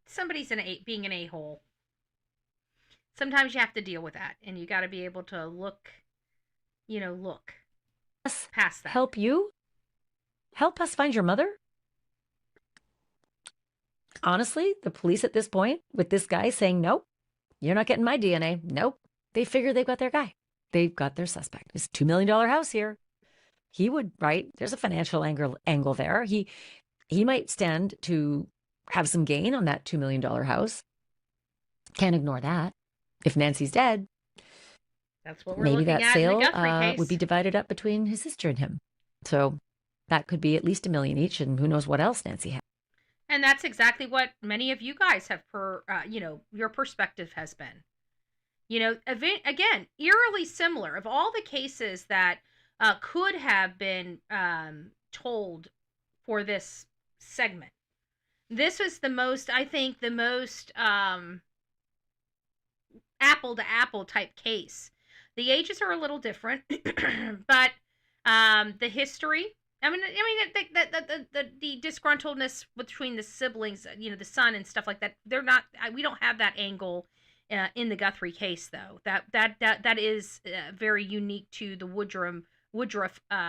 somebody's being an a-hole. Sometimes you have to deal with that, and you got to be able to look look past that. Help you? Help us find your mother? Honestly, the police at this point, with this guy saying, nope, you're not getting my DNA. Nope. They figure they've got their guy. They've got their suspect. It's a $2 million house here. He would, right? There's a financial angle there. He might stand to have some gain on that $2 million house. Can't ignore that. If Nancy's dead, that's what we're maybe looking that at sale in the Guthrie case. would be divided up between his sister and him. So that could be at least $1 million each, and who knows what else Nancy had. And that's exactly what many of you guys have, your perspective has been. Again, eerily similar. Of all the cases that could have been told for this segment, this is the most apple to apple type case. The ages are a little different, but the history. The disgruntledness between the siblings, the son and stuff like that. They're not. We don't have that angle in the Guthrie case, though. That is very unique to the Woodrum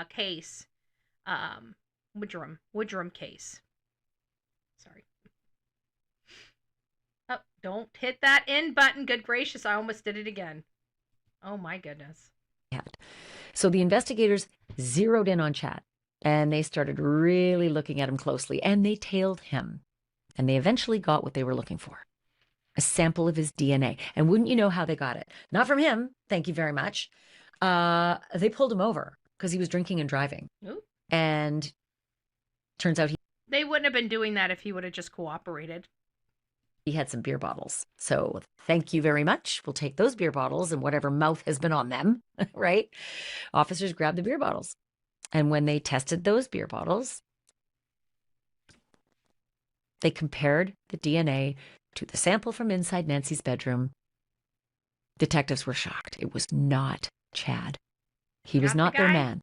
case. Woodrum case. Sorry. Oh, don't hit that end button. Good gracious, I almost did it again. Oh my goodness. So the investigators zeroed in on Chad, and they started really looking at him closely, and they tailed him, and they eventually got what they were looking for. A sample of his DNA. And wouldn't you know how they got it? Not from him, thank you very much. They pulled him over because he was drinking and driving. Ooh. And turns out they wouldn't have been doing that if he would have just cooperated. He had some beer bottles. So thank you very much. We'll take those beer bottles and whatever mouth has been on them, right? Officers grabbed the beer bottles. And when they tested those beer bottles, they compared the DNA to the sample from inside Nancy's bedroom. Detectives were shocked. It was not Chad. He was not their man.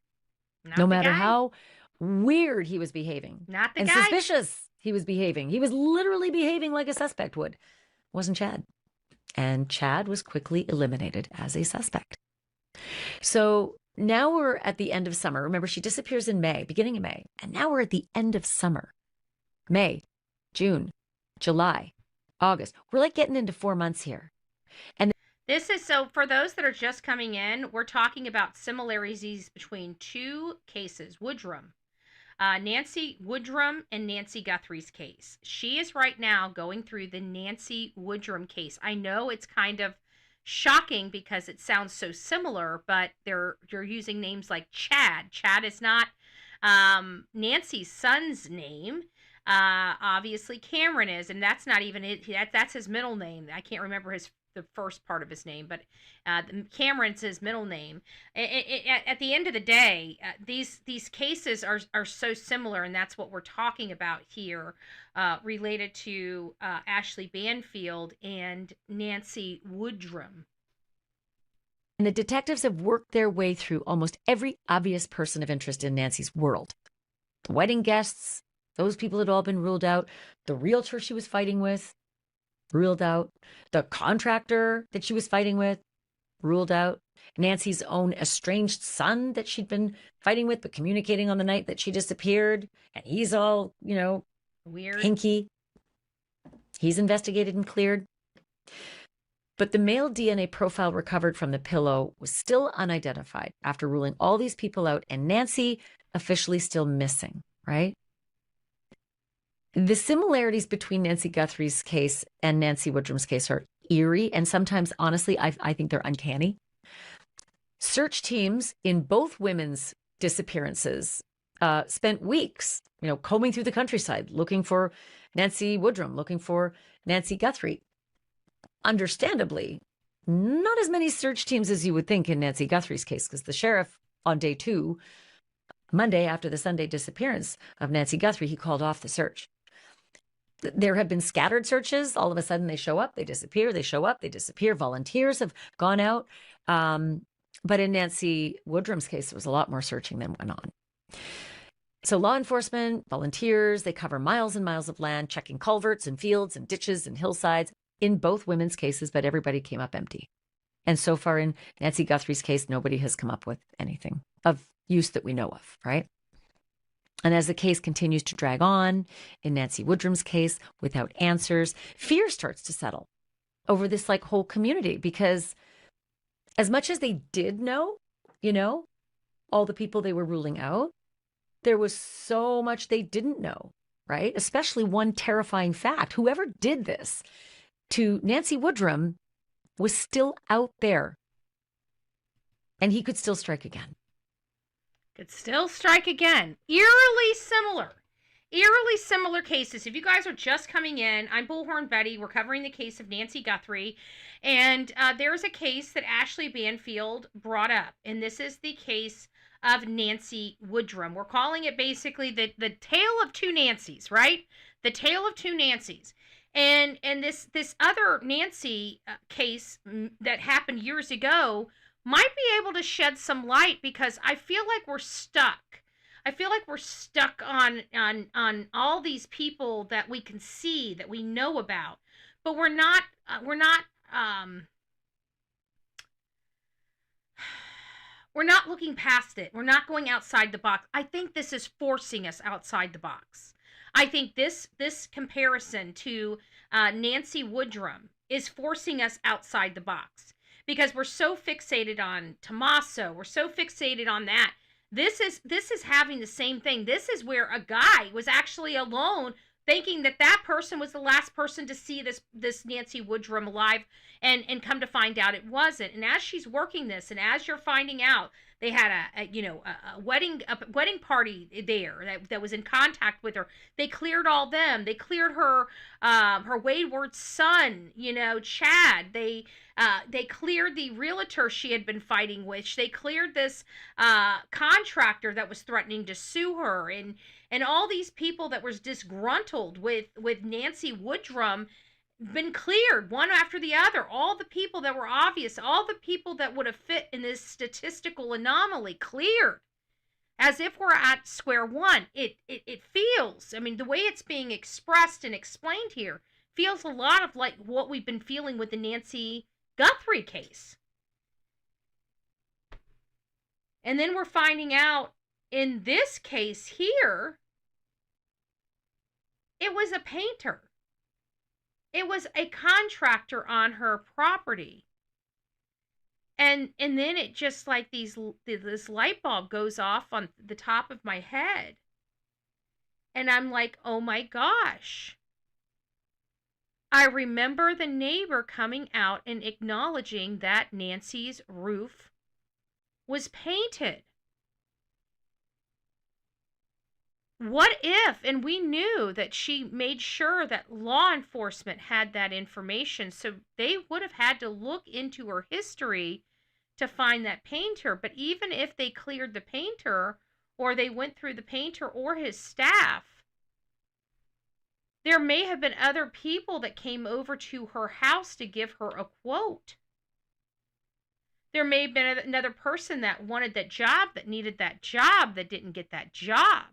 No matter how weird he was behaving. Not the and guy. Suspicious he was behaving. He was literally behaving like a suspect would. Wasn't Chad. And Chad was quickly eliminated as a suspect. So now we're at the end of summer. Remember, she disappears in May, beginning of May. And now we're at the end of summer. May, June, July, August. We're like getting into 4 months here. And this is, so for those that are just coming in, we're talking about similarities between two cases. Woodrum. Nancy Woodrum and Nancy Guthrie's case. She is right now going through the Nancy Woodrum case. I know it's kind of shocking because it sounds so similar, but you're using names like Chad. Chad is not Nancy's son's name. Obviously Cameron is, and that's not even it. That's his middle name. I can't remember the first part of his name, but Cameron's his middle name. At the end of the day, these cases are so similar, and that's what we're talking about here, related to Ashley Banfield and Nancy Woodrum. And the detectives have worked their way through almost every obvious person of interest in Nancy's world. The wedding guests, those people had all been ruled out. The realtor she was fighting with, ruled out. The contractor that she was fighting with, ruled out. Nancy's own estranged son that she'd been fighting with, but communicating on the night that she disappeared. And he's all, weird, hinky. He's investigated and cleared. But the male DNA profile recovered from the pillow was still unidentified after ruling all these people out, and Nancy officially still missing, right? The similarities between Nancy Guthrie's case and Nancy Woodrum's case are eerie, and sometimes, honestly, I think they're uncanny. Search teams in both women's disappearances spent weeks, combing through the countryside, looking for Nancy Woodrum, looking for Nancy Guthrie. Understandably, not as many search teams as you would think in Nancy Guthrie's case, because the sheriff on day 2, Monday after the Sunday disappearance of Nancy Guthrie, he called off the search. There have been scattered searches. All of a sudden they show up, they disappear, they show up, they disappear. Volunteers have gone out. But in Nancy Woodrum's case, there was a lot more searching than went on. So law enforcement, volunteers, they cover miles and miles of land, checking culverts and fields and ditches and hillsides in both women's cases, but everybody came up empty. And so far in Nancy Guthrie's case, nobody has come up with anything of use that we know of, right? And as the case continues to drag on, in Nancy Woodrum's case, without answers, fear starts to settle over this like whole community, because as much as they did know, all the people they were ruling out, there was so much they didn't know, right? Especially one terrifying fact. Whoever did this to Nancy Woodrum was still out there, and he could still strike again. Could still strike again. Eerily similar cases. If you guys are just coming in, I'm Bullhorn Betty. We're covering the case of Nancy Guthrie. And there's a case that Ashley Banfield brought up. And this is the case of Nancy Woodrum. We're calling it basically the tale of two Nancys, right? The tale of two Nancys. And this other Nancy case that happened years ago might be able to shed some light, because I feel like we're stuck. I feel like we're stuck on all these people that we can see, that we know about, but we're not looking past it. We're not going outside the box. I think this is forcing us outside the box. I think this comparison to Nancy Woodrum is forcing us outside the box, because we're so fixated on Tommaso. We're so fixated on that. This is having the same thing. This is where a guy was actually alone, thinking that person was the last person to see this Nancy Woodrum alive, and come to find out it wasn't. And as she's working this, and as you're finding out, they had a wedding party there that was in contact with her. They cleared all them. They cleared her wayward son, Chad. They cleared the realtor she had been fighting with. They cleared this contractor that was threatening to sue her, and all these people that was disgruntled with Nancy Woodrum been cleared one after the other. All the people that were obvious, all the people that would have fit in this statistical anomaly, cleared. As if we're at square one. It feels, I mean, the way it's being expressed and explained here feels a lot of like what we've been feeling with the Nancy Guthrie case. And then we're finding out in this case here, it was a painter. It was a contractor on her property. And then it just like this light bulb goes off on the top of my head. And I'm like, oh my gosh. I remember the neighbor coming out and acknowledging that Nancy's roof was painted. What if, and we knew that she made sure that law enforcement had that information, so they would have had to look into her history to find that painter. But even if they cleared the painter, or they went through the painter or his staff, there may have been other people that came over to her house to give her a quote. There may have been another person that wanted that job, that needed that job, that didn't get that job.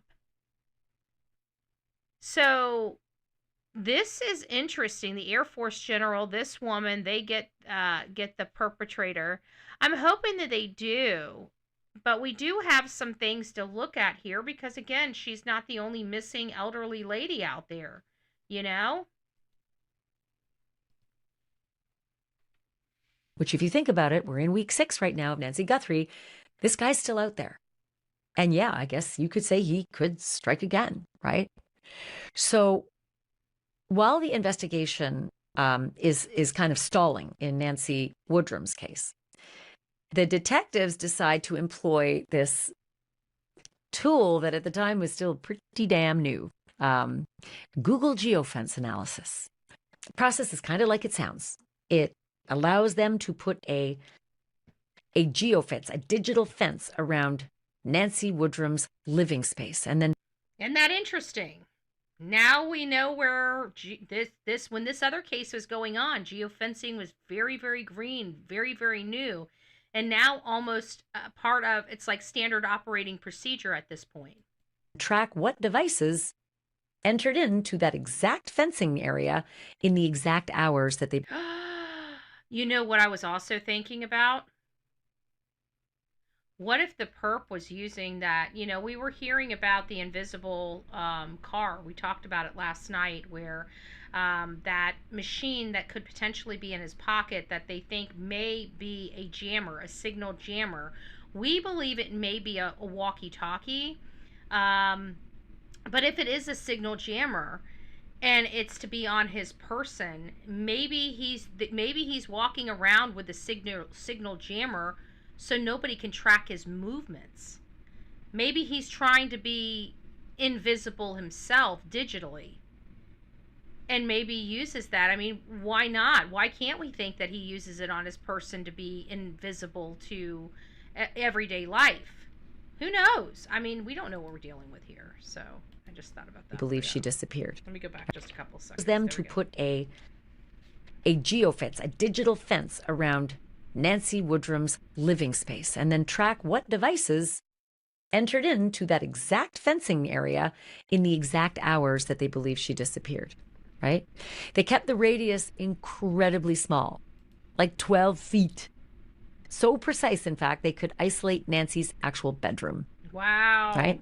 So this is interesting. The Air Force general, this woman, they get the perpetrator. I'm hoping that they do, but we do have some things to look at here, because again, she's not the only missing elderly lady out there, Which, if you think about it, we're in week 6 right now of Nancy Guthrie. This guy's still out there. And yeah, I guess you could say he could strike again, right? So while the investigation is kind of stalling in Nancy Woodrum's case, the detectives decide to employ this tool that at the time was still pretty damn new, Google geofence analysis. The process is kind of like it sounds. It allows them to put a geofence, a digital fence around Nancy Woodrum's living space. And then, isn't that interesting? Now we know where when this other case was going on, geofencing was very, very green, very, very new. And now almost part of, it's like standard operating procedure at this point. Track what devices entered into that exact fencing area in the exact hours that they... You know what I was also thinking about? What if the perp was using that? You know, we were hearing about the invisible car. We talked about it last night, where that machine that could potentially be in his pocket that they think may be a jammer, a signal jammer. We believe it may be a walkie-talkie. But if it is a signal jammer, and it's to be on his person, maybe he's walking around with the signal jammer so nobody can track his movements. Maybe he's trying to be invisible himself digitally, and maybe uses that. I mean, why not? Why can't we think that he uses it on his person to be invisible to everyday life? Who knows? I mean, we don't know what we're dealing with here, so I just thought about that. I believe she disappeared. Let me go back just a couple of seconds. Them to put a geofence, a digital fence around Nancy Woodrum's living space, and then track what devices entered into that exact fencing area in the exact hours that they believe she disappeared, right? They kept the radius incredibly small, like 12 feet. So precise, in fact, they could isolate Nancy's actual bedroom. Wow. Right?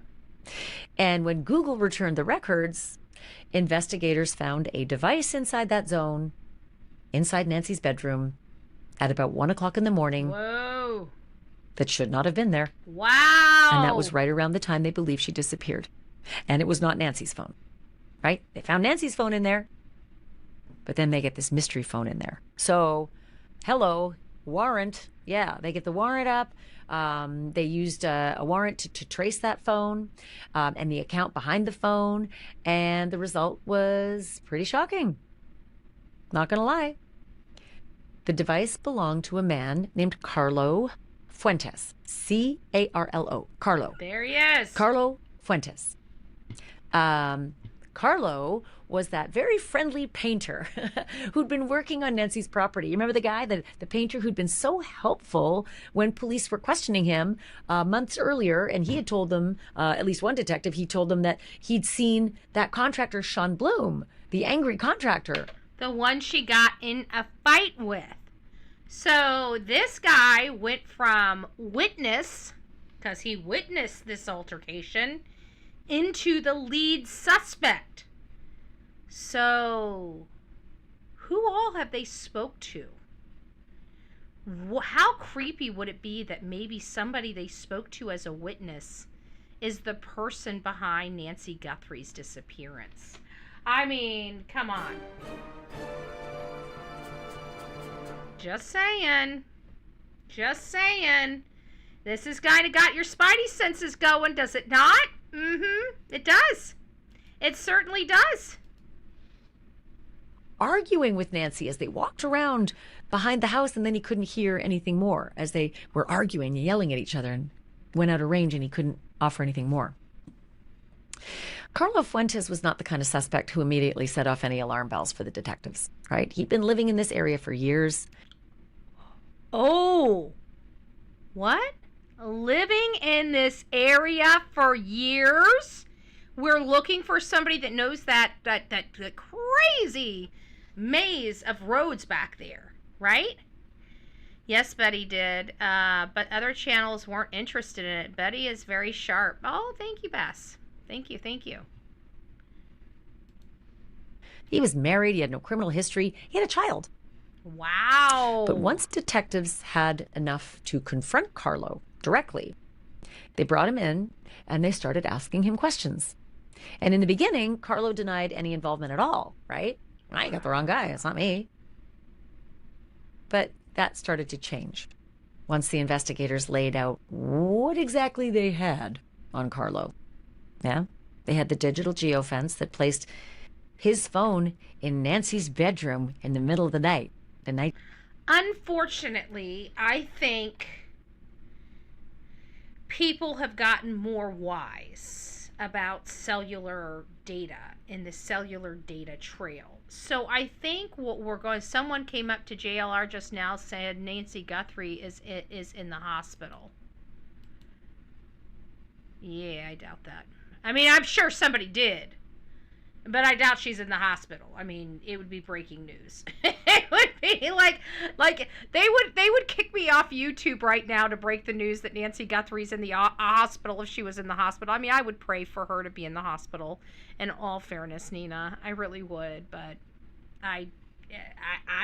And when Google returned the records, investigators found a device inside that zone, inside Nancy's bedroom, at about 1 o'clock in the morning. Whoa. That should not have been there. Wow. And that was right around the time they believe she disappeared. And it was not Nancy's phone, right? They found Nancy's phone in there, but then they get this mystery phone in there. So, hello, warrant. Yeah, they get the warrant up. They used a warrant to trace that phone and the account behind the phone. And the result was pretty shocking. Not going to lie. The device belonged to a man named Carlo Fuentes. C-A-R-L-O. Carlo. There he is. Carlo Fuentes. Carlo was that very friendly painter who'd been working on Nancy's property. You remember the guy, the painter who'd been so helpful when police were questioning him months earlier, and he had told them, at least one detective, he told them that he'd seen that contractor, Sean Bloom, the angry contractor. The one she got in a fight with. So this guy went from witness, because he witnessed this altercation, into the lead suspect. So, who all have they spoke to? How creepy would it be that maybe somebody they spoke to as a witness is the person behind Nancy Guthrie's disappearance? I mean, come on. Just saying. Just saying. This has kind of got your spidey senses going, does it not? Mm-hmm. It does. It certainly does. Arguing with Nancy as they walked around behind the house, and then he couldn't hear anything more as they were arguing and yelling at each other, and went out of range and he couldn't offer anything more. Carlo Fuentes was not the kind of suspect who immediately set off any alarm bells for the detectives, right? He'd been living in this area for years. Oh, what? Living in this area for years? We're looking for somebody that knows that crazy maze of roads back there, right? Yes, Betty did, but other channels weren't interested in it. Betty is very sharp. Oh, thank you, Bess. Thank you, thank you. He was married, he had no criminal history, he had a child. Wow. But once detectives had enough to confront Carlo directly, they brought him in and they started asking him questions. And in the beginning, Carlo denied any involvement at all, right? I got the wrong guy, it's not me. But that started to change once the investigators laid out what exactly they had on Carlo. Yeah, they had the digital geofence that placed his phone in Nancy's bedroom in the middle of the night. Unfortunately, I think people have gotten more wise about cellular data in the cellular data trail. So I think what we're going, someone came up to JLR just now, said Nancy Guthrie is in the hospital. Yeah, I doubt that. I mean, I'm sure somebody did, but I doubt she's in the hospital. I mean, it would be breaking news. It would be like they would kick me off YouTube right now to break the news that Nancy Guthrie's in the hospital if she was in the hospital. I mean, I would pray for her to be in the hospital. In all fairness, Nina, I really would, but I'm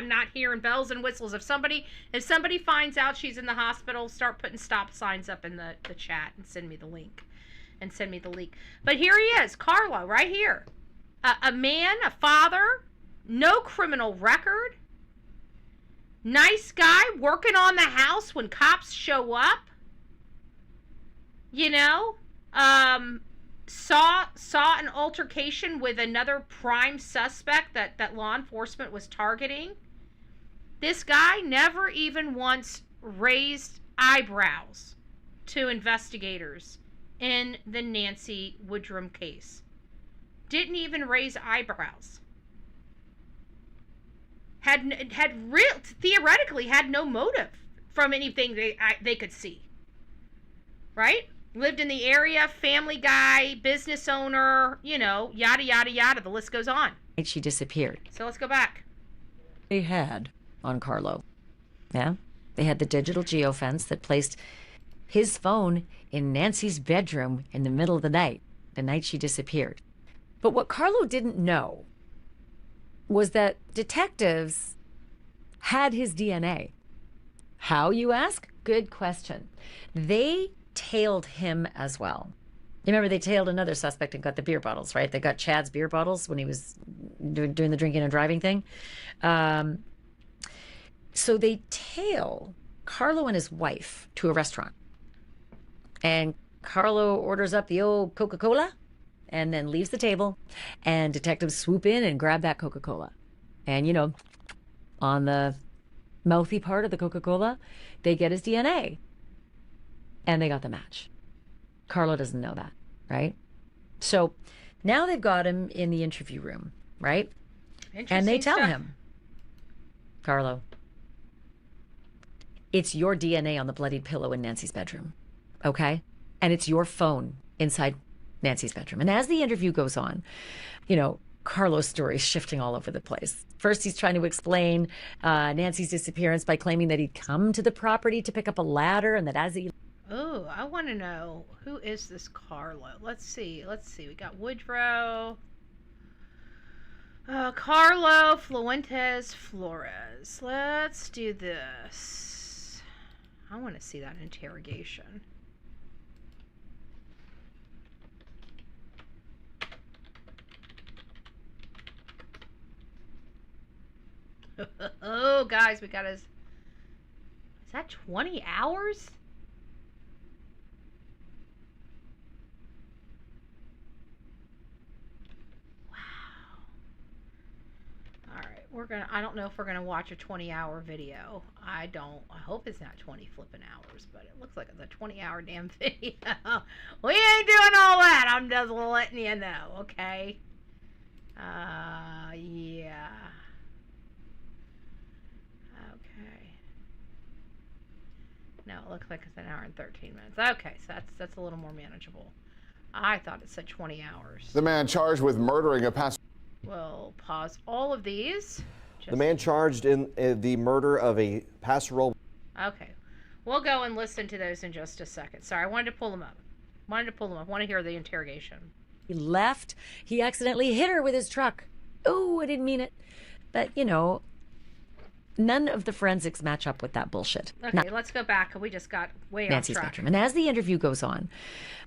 not hearing bells and whistles. If somebody finds out she's in the hospital, start putting stop signs up in the chat and send me the link. But here he is, Carlo, right here. A man, a father, no criminal record, nice guy, working on the house when cops show up. You know, saw an altercation with another prime suspect that law enforcement was targeting. This guy never even once raised eyebrows to investigators in the Nancy Woodrum case. Didn't even raise eyebrows. Theoretically had no motive from anything they could see. Right? Lived in the area, family guy, business owner, you know, yada, yada, yada. The list goes on. She disappeared. So let's go back. They had on Carlo. Yeah? They had the digital geofence that placed his phone in Nancy's bedroom in the middle of the night she disappeared. But what Carlo didn't know was that detectives had his DNA. How, you ask? Good question. They tailed him as well. You remember they tailed another suspect and got the beer bottles, right? They got Chad's beer bottles when he was doing the drinking and driving thing. So they tail Carlo and his wife to a restaurant. And Carlo orders up the old Coca-Cola and then leaves the table, and detectives swoop in and grab that Coca-Cola. And, you know, on the mouthy part of the Coca-Cola, they get his DNA. And they got the match. Carlo doesn't know that, right? So now they've got him in the interview room, right? And they tell him, Carlo, it's your DNA on the bloodied pillow in Nancy's bedroom, okay? And it's your phone inside Nancy's bedroom. And as the interview goes on, you know, Carlo's story is shifting all over the place. First, he's trying to explain Nancy's disappearance by claiming that he'd come to the property to pick up a ladder, and that as he... Oh, I want to know, who is this Carlo? Let's see. We got Woodrow. Carlo Fuentes Flores. Let's do this. I want to see that interrogation. Oh, guys, we got his... Is that 20 hours? I don't know if we're gonna watch a 20-hour video. I hope it's not 20 flipping hours, but it looks like it's a 20-hour damn video. We ain't doing all that. I'm just letting you know, okay? Yeah. Okay. No, it looks like it's an hour and 13 minutes. Okay, so that's a little more manageable. I thought it said 20 hours. The man charged with murdering a passenger. We'll pause all of these. The man charged in the murder of a pastoral. Okay. We'll go and listen to those in just a second. Sorry, I wanted to pull them up. I want to hear the interrogation. He left. He accidentally hit her with his truck. Oh, I didn't mean it. But, you know, none of the forensics match up with that bullshit. Okay, let's go back. We just got way Nancy's off track. bedroom. And as the interview goes on,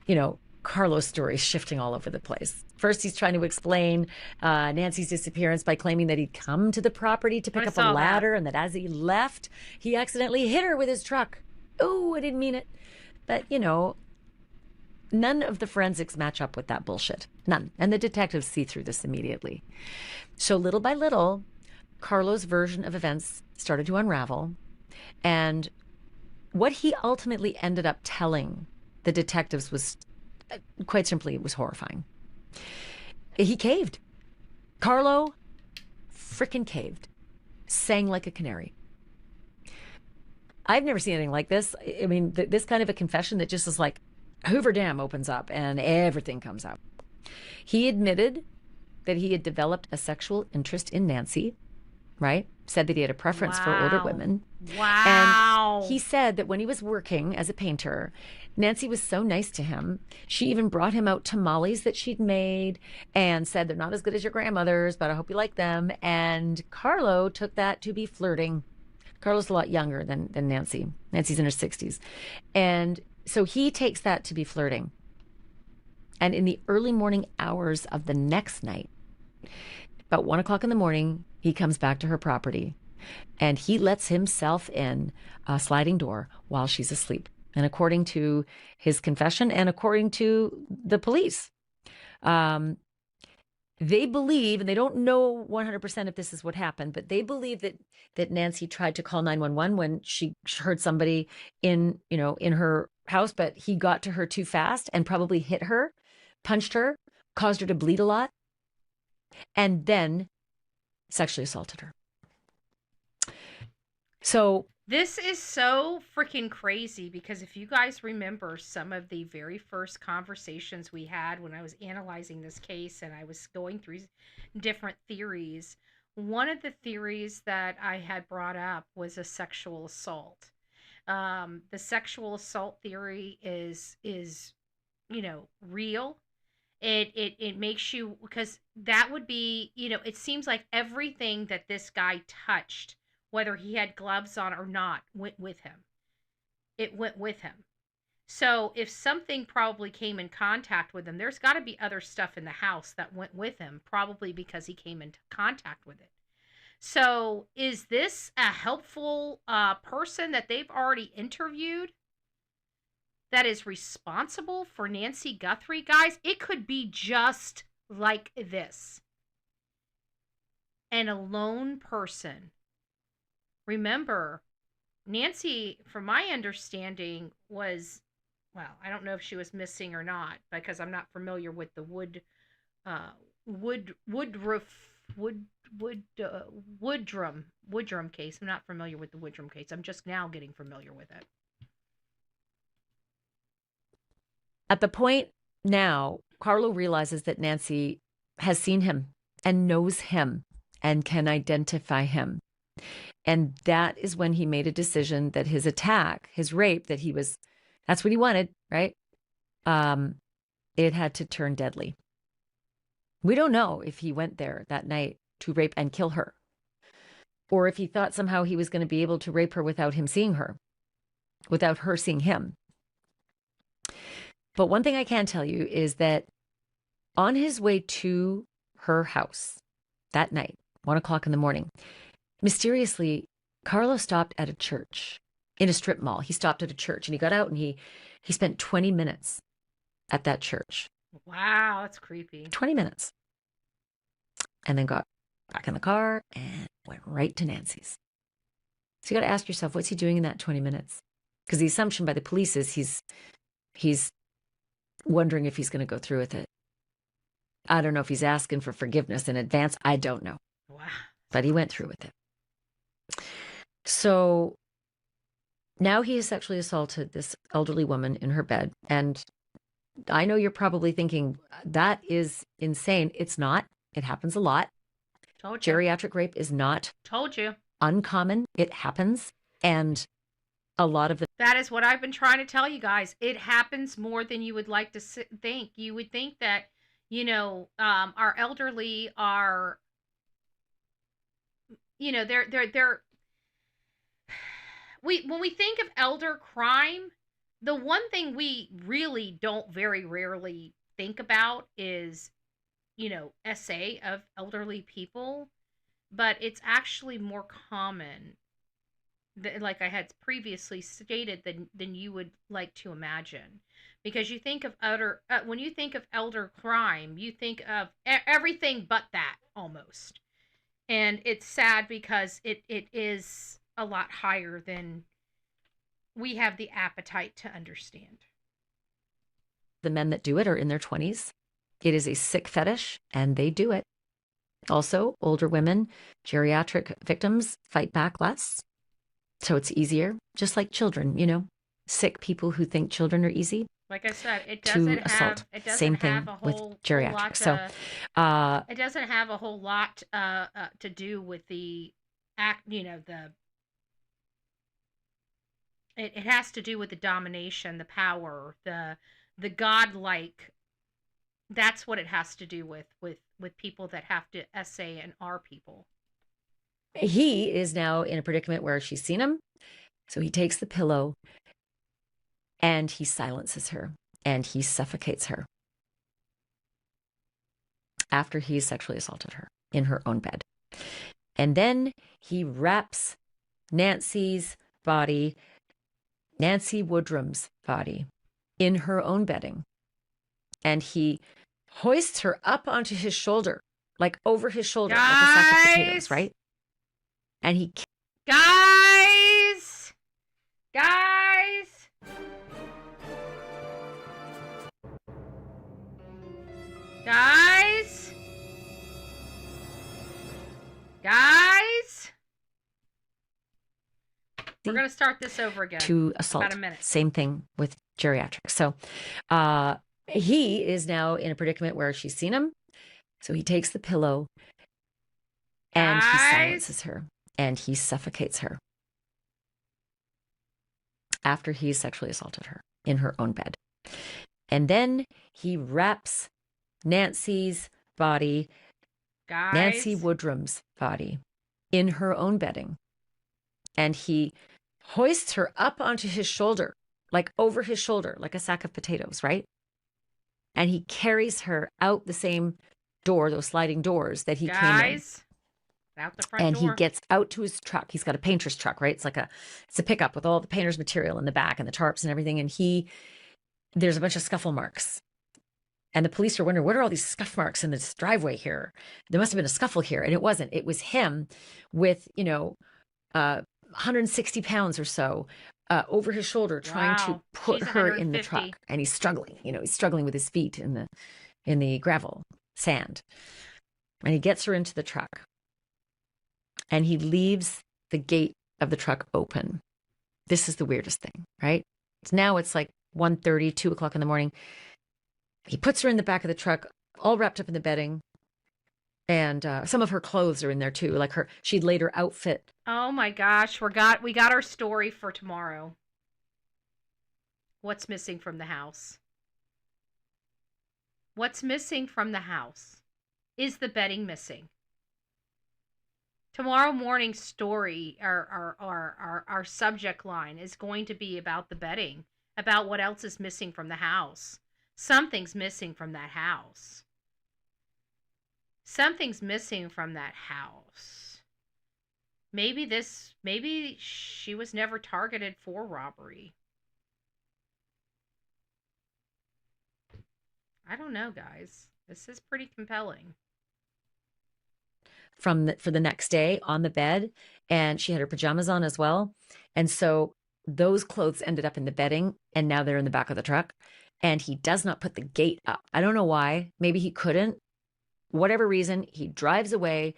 you know, Carlo's story is shifting all over the place. First, he's trying to explain Nancy's disappearance by claiming that he'd come to the property to pick up a ladder, and that as he left, he accidentally hit her with his truck. Oh, I didn't mean it. But, you know, none of the forensics match up with that bullshit. None. And the detectives see through this immediately. So little by little, Carlo's version of events started to unravel. And what he ultimately ended up telling the detectives was, quite simply, it was horrifying. He caved. Carlo frickin' caved. Sang like a canary. I've never seen anything like this. I mean, this kind of a confession that just is like, Hoover Dam opens up and everything comes out. He admitted that he had developed a sexual interest in Nancy, right? said that he had a preference for older women. Wow. And he said that when he was working as a painter, Nancy was so nice to him. She even brought him out tamales that she'd made and said, they're not as good as your grandmother's, but I hope you like them. And Carlo took that to be flirting. Carlo's a lot younger than Nancy. Nancy's in her 60s. And so he takes that to be flirting. And in the early morning hours of the next night, about 1 o'clock in the morning, he comes back to her property and he lets himself in a sliding door while she's asleep. And according to his confession and according to the police, they believe, and they don't know 100% if this is what happened, but they believe that Nancy tried to call 911 when she heard somebody in her house, but he got to her too fast and probably hit her, punched her, caused her to bleed a lot, and then sexually assaulted her. So this is so freaking crazy, because if you guys remember some of the very first conversations we had when I was analyzing this case and I was going through different theories, one of the theories that I had brought up was a sexual assault. The sexual assault theory is real. It makes you, because that would be, it seems like everything that this guy touched, whether he had gloves on or not, went with him. It went with him. So if something probably came in contact with him, there's got to be other stuff in the house that went with him, probably because he came into contact with it. So is this a helpful person that they've already interviewed that is responsible for Nancy Guthrie? Guys, it could be just like this. An alone person. Remember, Nancy, from my understanding, was, well, I don't know if she was missing or not, because I'm not familiar with the Woodrum case. I'm not familiar with the Woodrum case. I'm just now getting familiar with it. At the point now, Carlo realizes that Nancy has seen him and knows him and can identify him. And that is when he made a decision that his attack, his rape, that's what he wanted, right? It had to turn deadly. We don't know if he went there that night to rape and kill her, or if he thought somehow he was going to be able to rape her without him seeing her, without her seeing him. But one thing I can tell you is that on his way to her house that night, 1 o'clock in the morning, mysteriously, Carlo stopped at a church in a strip mall. He stopped at a church and he got out and he spent 20 minutes at that church. Wow, that's creepy. 20 minutes. And then got back in the car and went right to Nancy's. So you got to ask yourself, what's he doing in that 20 minutes? Because the assumption by the police is he's wondering if he's going to go through with it. I don't know if he's asking for forgiveness in advance. I don't know. Wow. But he went through with it. So now he has sexually assaulted this elderly woman in her bed. And I know you're probably thinking, that is insane. It's not. It happens a lot. Told you. Geriatric rape is not Told you. uncommon. It happens. And a lot of the... That is what I've been trying to tell you guys. It happens more than you would like to think. You would think that, our elderly are, they're when we think of elder crime, the one thing we really don't very rarely think about is, SA of elderly people, but it's actually more common, like I had previously stated, than you would like to imagine. Because you think of when you think of elder crime, you think of everything but that, almost. And it's sad because it is a lot higher than we have the appetite to understand. The men that do it are in their 20s. It is a sick fetish, and they do it. Also, older women, geriatric victims fight back less. So it's easier, just like children, sick people who think children are easy. Like I said, it doesn't assault. Have Same thing have a whole, with geriatric. it doesn't have a whole lot to do with the it has to do with the domination, the power, the godlike. That's what it has to do with people that have to essay and are people. He is now in a predicament where she's seen him. So he takes the pillow and he silences her and he suffocates her after he sexually assaulted her in her own bed. And then he wraps Nancy's body, Nancy Woodrum's body, in her own bedding. And he hoists her up onto his shoulder, like over his shoulder, like a sack of potatoes, right? And he... Guys! We're going to start this over again. To assault. About a minute. Same thing with geriatrics. So he is now in a predicament where she's seen him. So he takes the pillow and he silences her and he suffocates her after he sexually assaulted her in her own bed. And then he wraps Nancy's body, Nancy Woodrum's body, in her own bedding. And he hoists her up onto his shoulder, like over his shoulder, like a sack of potatoes, right? And he carries her out the same door, those sliding doors that he came in. Out the front and door. He gets out to his truck. He's got a painter's truck, right? It's a pickup with all the painter's material in the back and the tarps and everything. And there's a bunch of scuffle marks. And the police are wondering, what are all these scuff marks in this driveway here? There must have been a scuffle here. And it wasn't. It was him with, 160 pounds or so over his shoulder, trying to put her in the truck. And he's struggling. He's struggling with his feet in the gravel, sand. And he gets her into the truck. And he leaves the gate of the truck open. This is the weirdest thing, right? Now it's like 1:30, 2 o'clock in the morning. He puts her in the back of the truck, all wrapped up in the bedding. And some of her clothes are in there too, like she'd laid her outfit. Oh my gosh, we got our story for tomorrow. What's missing from the house? What's missing from the house? Is the bedding missing? Tomorrow morning's story, our subject line is going to be about the bedding, about what else is missing from the house. Something's missing from that house. Something's missing from that house. Maybe she was never targeted for robbery. I don't know, guys. This is pretty compelling. For the next day on the bed, and she had her pajamas on as well. And so those clothes ended up in the bedding, and now they're in the back of the truck. And he does not put the gate up. I don't know why. Maybe he couldn't. Whatever reason, he drives away.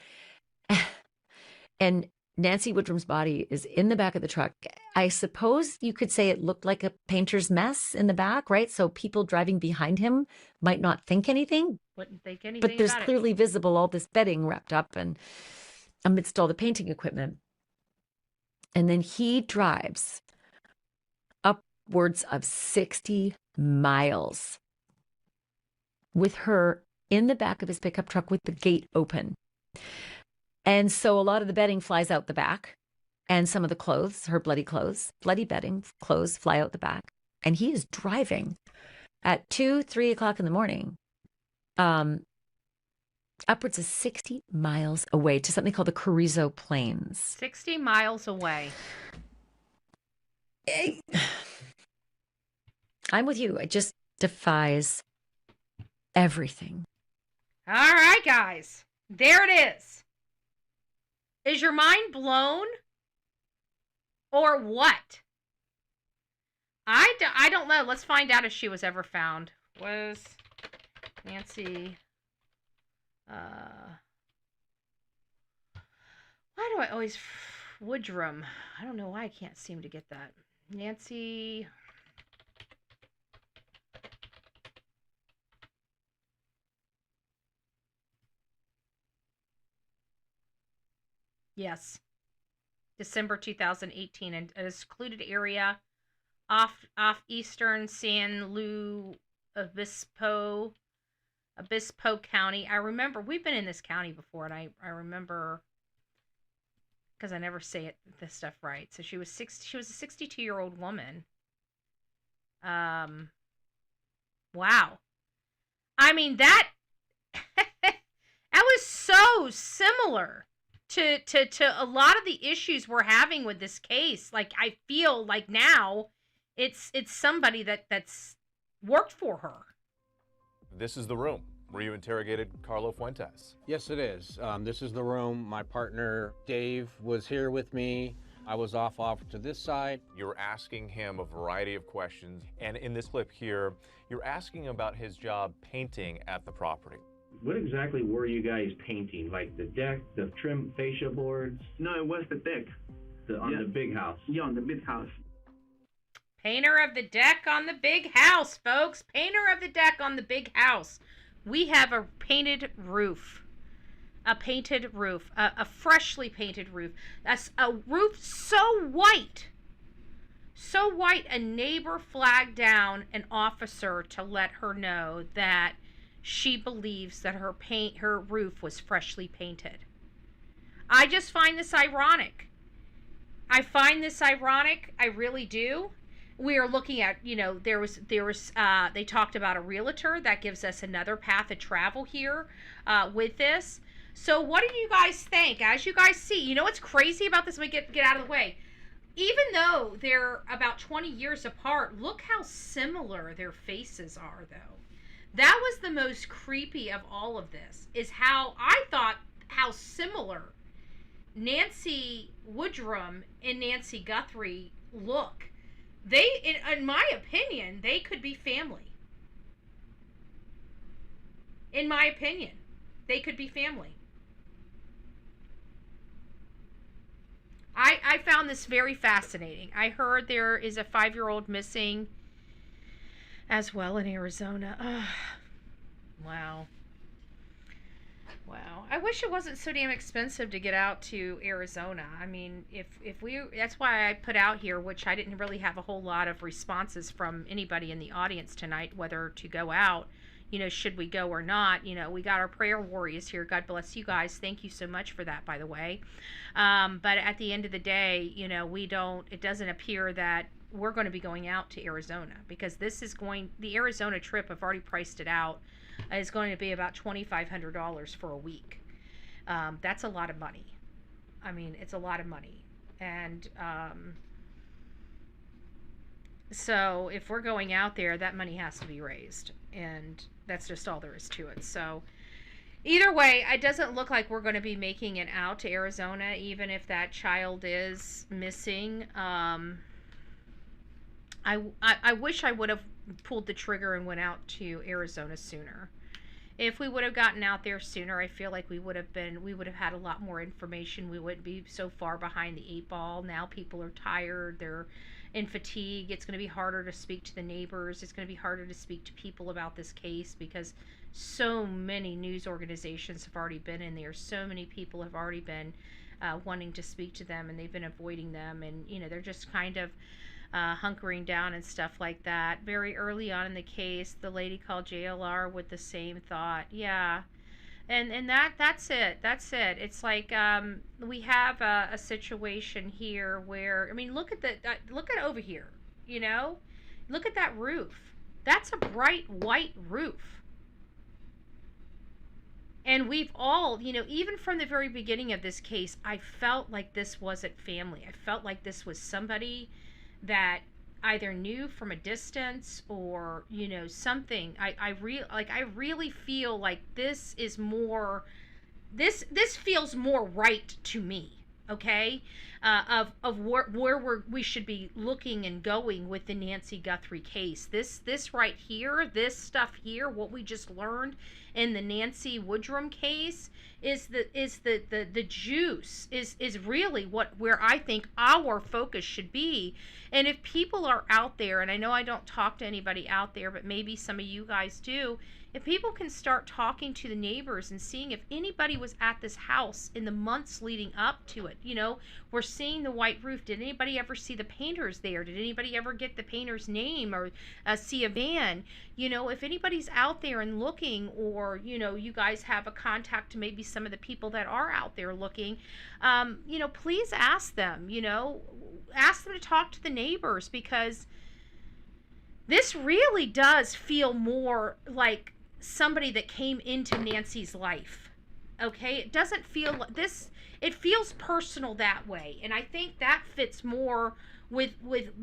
And Nancy Woodrum's body is in the back of the truck. I suppose you could say it looked like a painter's mess in the back, right? So people driving behind him might not think anything. Wouldn't think anything. But there's clearly visible all this bedding wrapped up and amidst all the painting equipment. And then he drives upwards of 60 miles with her in the back of his pickup truck with the gate open. And so a lot of the bedding flies out the back, and some of the clothes, her bloody bedding clothes fly out the back. And he is driving at 2, 3 o'clock in the morning, upwards of 60 miles away to something called the Carrizo Plains. 60 miles away. I'm with you. It just defies everything. All right, guys. There it is. Is your mind blown? Or what? I don't know. Let's find out if she was ever found. Was Nancy... why do I always... Woodrum. I don't know why I can't seem to get that. Nancy... Yes. December 2018, in a secluded area off eastern San Luis Obispo County. I remember we've been in this county before, and I remember because I never say this stuff right. So she was a 62-year-old woman. Wow. I mean that was so similar to a lot of the issues we're having with this case. Like I feel like now it's somebody that's worked for her. This is the room where you interrogated Carlo Fuentes. Yes, it is. This is the room. My partner Dave was here with me. I was off to this side. You're asking him a variety of questions, and in this clip here, you're asking about his job painting at the property. What exactly were you guys painting? Like the deck, the trim fascia boards? No, it was the deck. On the big house? Yeah, on the big house. Painter of the deck on the big house, folks. Painter of the deck on the big house. We have a painted roof. A painted roof. A freshly painted roof. That's a roof so white. So white, a neighbor flagged down an officer to let her know that she believes that her roof was freshly painted. I just find this ironic. I find this ironic. I really do. We are looking at, there was they talked about a realtor. That gives us another path of travel here with this. So what do you guys think? As you guys see, what's crazy about this? Let me get out of the way. Even though they're about 20 years apart, look how similar their faces are, though. That was the most creepy of all of this, is how I thought how similar Nancy Woodrum and Nancy Guthrie look. They, in my opinion, they could be family. In my opinion, they could be family. I found this very fascinating. I heard there is a 5-year-old missing as well in Arizona. Wow. Wow. I wish it wasn't so damn expensive to get out to Arizona. I mean, if we, that's why I put out here, which I didn't really have a whole lot of responses from anybody in the audience tonight, whether to go out, should we go or not. We got our prayer warriors here. God bless you guys. Thank you so much for that, by the way. But at the end of the day, it doesn't appear that we're going to be going out to Arizona, because the Arizona trip, I've already priced it out, is going to be about $2,500 for a week. That's a lot of money. I mean, it's a lot of money. And so if we're going out there, that money has to be raised. And that's just all there is to it. So either way, it doesn't look like we're going to be making it out to Arizona, even if that child is missing. I wish I would have pulled the trigger and went out to Arizona sooner. If we would have gotten out there sooner, I feel like we would have had a lot more information. We wouldn't be so far behind the 8 ball. Now people are tired. They're in fatigue. It's going to be harder to speak to the neighbors. It's going to be harder to speak to people about this case, because so many news organizations have already been in there. So many people have already been wanting to speak to them, and they've been avoiding them. And, they're just kind of hunkering down and stuff like that. Very early on in the case, the lady called JLR with the same thought. Yeah. And that's it. It's like we have a situation here where, I mean, look at over here, look at that roof. That's a bright white roof. And we've all, even from the very beginning of this case, I felt like this wasn't family. I felt like this was somebody that either knew from a distance or, something. I really feel like this is more, this feels more right to me. Okay, of where we should be looking and going with the Nancy Guthrie case. This right here, this stuff here, what we just learned in the Nancy Woodrum case is the juice, is really where I think our focus should be. And if people are out there, and I know I don't talk to anybody out there, but maybe some of you guys do, if people can start talking to the neighbors and seeing if anybody was at this house in the months leading up to it, where seeing the white roof, did anybody ever see the painters there? Did anybody ever get the painter's name or see a van? You know, if anybody's out there and looking, or, you know, you guys have a contact to maybe some of the people that are out there looking, you know, please ask them, you know, ask them to talk to the neighbors, because this really does feel more like somebody that came into Nancy's life. Okay, it doesn't feel like this, it feels personal that way, and I think that fits more with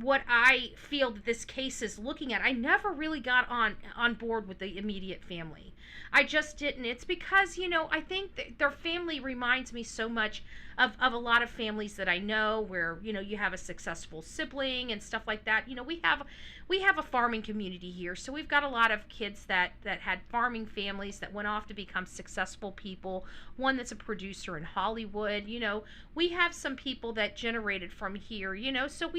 what I feel that this case is looking at. I never really got on board with the immediate family. I just didn't. It's because, you know, I think that their family reminds me so much of a lot of families that I know, where, you know, you have a successful sibling and stuff like that. You know, we have a farming community here, so we've got a lot of kids that had farming families that went off to become successful people. One that's a producer in Hollywood. You know, we have some people that generated from here, you know, so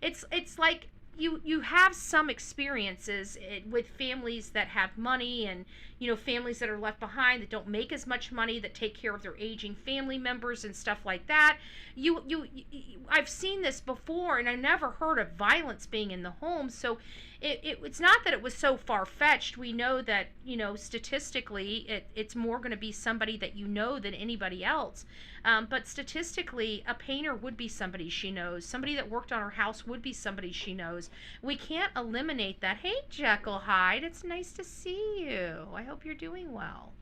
it's like you have some experiences with families that have money, and, you know, families that are left behind that don't make as much money, that take care of their aging family members and stuff like that. I've seen this before, and I never heard of violence being in the home. So it's not that it was so far-fetched. We know that, you know, statistically it's more going to be somebody that you know than anybody else. But statistically, a painter would be somebody she knows. Somebody that worked on her house would be somebody she knows. We can't eliminate that. Hey, Jekyll Hyde, it's nice to see you. I hope you're doing well.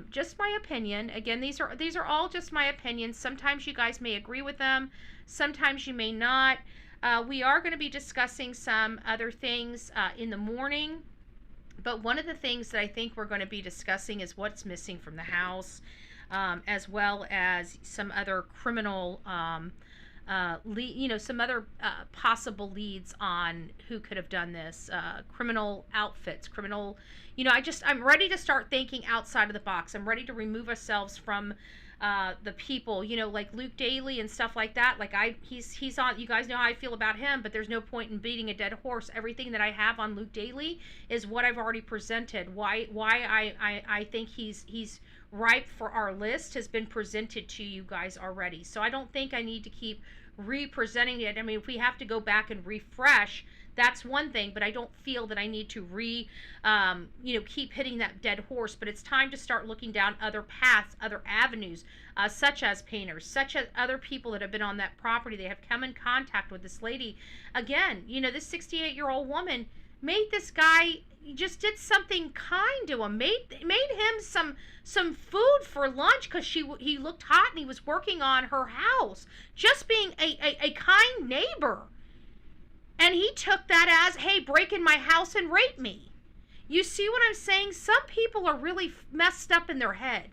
Just my opinion. Again, these are all just my opinions. Sometimes you guys may agree with them. Sometimes you may not. We are going to be discussing some other things in the morning. But one of the things that I think we're going to be discussing is what's missing from the house, as well as some other criminal, you know, some other possible leads on who could have done this, criminal outfits, criminal, you know, I'm ready to start thinking outside of the box. I'm ready to remove ourselves from the people, you know, like Luke Daly and stuff like that. Like he's on, you guys know how I feel about him, but there's no point in beating a dead horse. Everything that I have on Luke Daly is what I've already presented. Why I think he's ripe for our list has been presented to you guys already. So I don't think I need to keep re-presenting it. I mean, if we have to go back and refresh, that's one thing, but I don't feel that I need to you know, keep hitting that dead horse. But it's time to start looking down other paths, other avenues, such as painters, such as other people that have been on that property. They have come in contact with this lady. Again, you know, this 68-year-old woman made this guy, just did something kind to him, made him some food for lunch because he looked hot and he was working on her house, just being a kind neighbor. And he took that as, hey, break in my house and rape me. You see what I'm saying? Some people are really messed up in their head.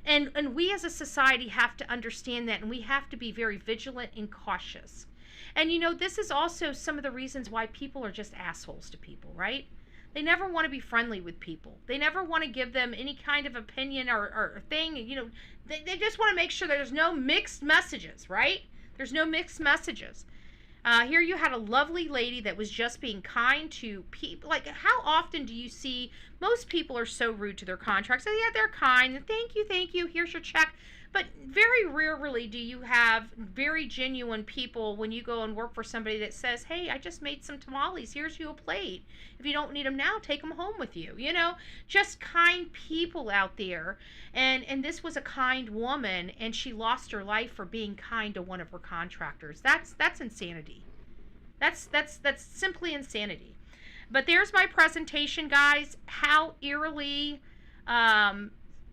And we as a society have to understand that, and we have to be very vigilant and cautious. And, you know, this is also some of the reasons why people are just assholes to people, right? They never want to be friendly with people. They never want to give them any kind of opinion or thing. You know, they just want to make sure there's no mixed messages, right? There's no mixed messages. Here you had a lovely lady that was just being kind to people. Like, how often do you see, most people are so rude to their contracts. Yeah, they're kind. Thank you, here's your check. But very rarely do you have very genuine people when you go and work for somebody that says, hey, I just made some tamales. Here's you a plate. If you don't need them now, take them home with you. You know, just kind people out there. And this was a kind woman, and she lost her life for being kind to one of her contractors. That's insanity. That's simply insanity. But there's my presentation, guys. How eerily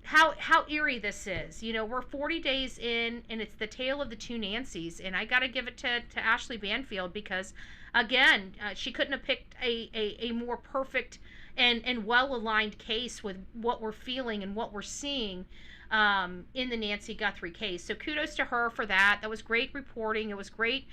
how eerie this is. You know, we're 40 days in, and it's the tale of the two Nancys, and I got to give it to Ashley Banfield, because again, she couldn't have picked a more perfect and well-aligned case with what we're feeling and what we're seeing in the Nancy Guthrie case. So kudos to her for that. That was great reporting. It was great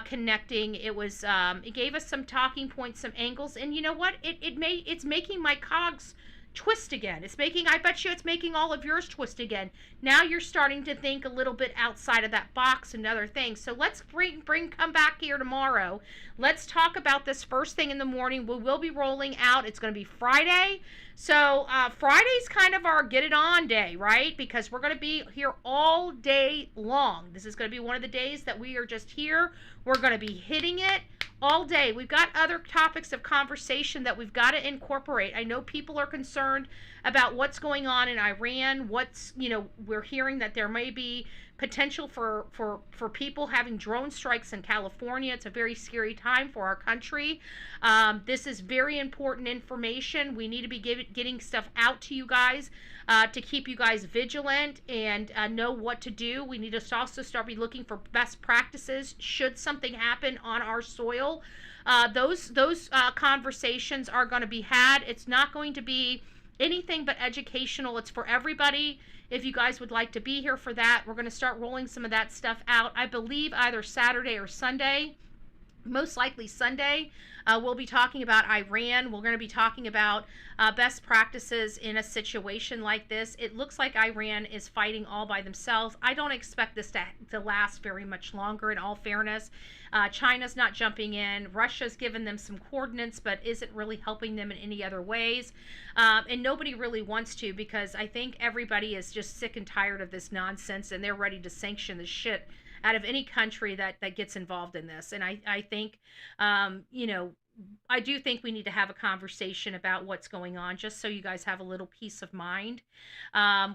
connecting. It was it gave us some talking points, some angles, and you know what? It's making my cogs twist again. I bet you it's making all of yours twist again. Now you're starting to think a little bit outside of that box and other things. So let's come back here tomorrow. Let's talk about this first thing in the morning. We will be rolling out. It's going to be Friday. So Friday's kind of our get it on day, right? Because we're going to be here all day long. This is going to be one of the days that we are just here. We're going to be hitting it all day. We've got other topics of conversation that we've got to incorporate. I know people are concerned about what's going on in Iran. We're hearing that there may be potential for people having drone strikes in California. It's a very scary time for our country. This is very important information. We need to be getting stuff out to you guys to keep you guys vigilant and know what to do. We need to also start looking for best practices should something happen on our soil. Those conversations are going to be had. It's not going to be anything but educational. It's for everybody. If you guys would like to be here for that, we're going to start rolling some of that stuff out. I believe either Saturday or Sunday, most likely Sunday. We'll be talking about Iran. We're going to be talking about best practices in a situation like this. It looks like Iran is fighting all by themselves. I don't expect this to last very much longer, in all fairness. China's not jumping in. Russia's given them some coordinates, but isn't really helping them in any other ways. And nobody really wants to, because I think everybody is just sick and tired of this nonsense, and they're ready to sanction the shit out of any country that gets involved in this. And I think, I do think we need to have a conversation about what's going on, just so you guys have a little peace of mind.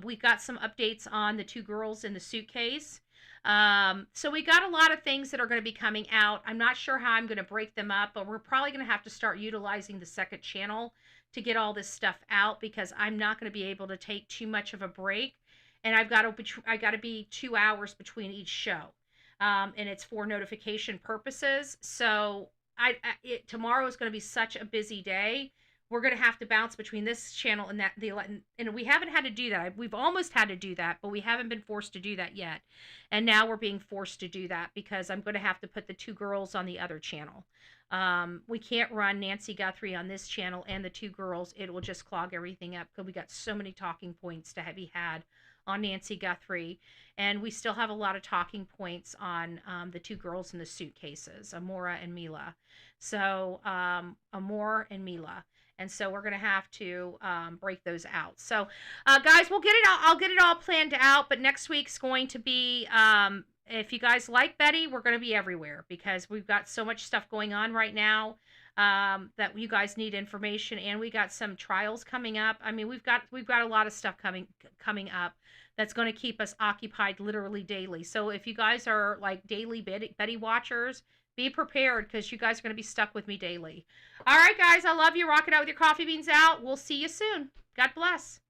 We've got some updates on the 2 girls in the suitcase. So we got a lot of things that are going to be coming out. I'm not sure how I'm going to break them up, but we're probably going to have to start utilizing the second channel to get all this stuff out, because I'm not going to be able to take too much of a break. And I got to be 2 hours between each show. And it's for notification purposes. So tomorrow is going to be such a busy day. We're going to have to bounce between this channel and and we haven't had to do that. We've almost had to do that, but we haven't been forced to do that yet. And now we're being forced to do that, because I'm going to have to put the 2 girls on the other channel. We can't run Nancy Guthrie on this channel and the 2 girls. It will just clog everything up, because we got so many talking points to be had on Nancy Guthrie, and we still have a lot of talking points on the 2 girls in the suitcases, Amora and Mila. So Amor and Mila. And so we're going to have to break those out. So guys, I'll get it all planned out, but next week's going to be, if you guys like Betty, we're going to be everywhere, because we've got so much stuff going on right now that you guys need information, and we got some trials coming up. I mean, we've got a lot of stuff coming up that's going to keep us occupied literally daily. So if you guys are like daily Betty watchers, be prepared, because you guys are going to be stuck with me daily. All right, guys, I love you. Rock it out with your coffee beans out. We'll see you soon. God bless.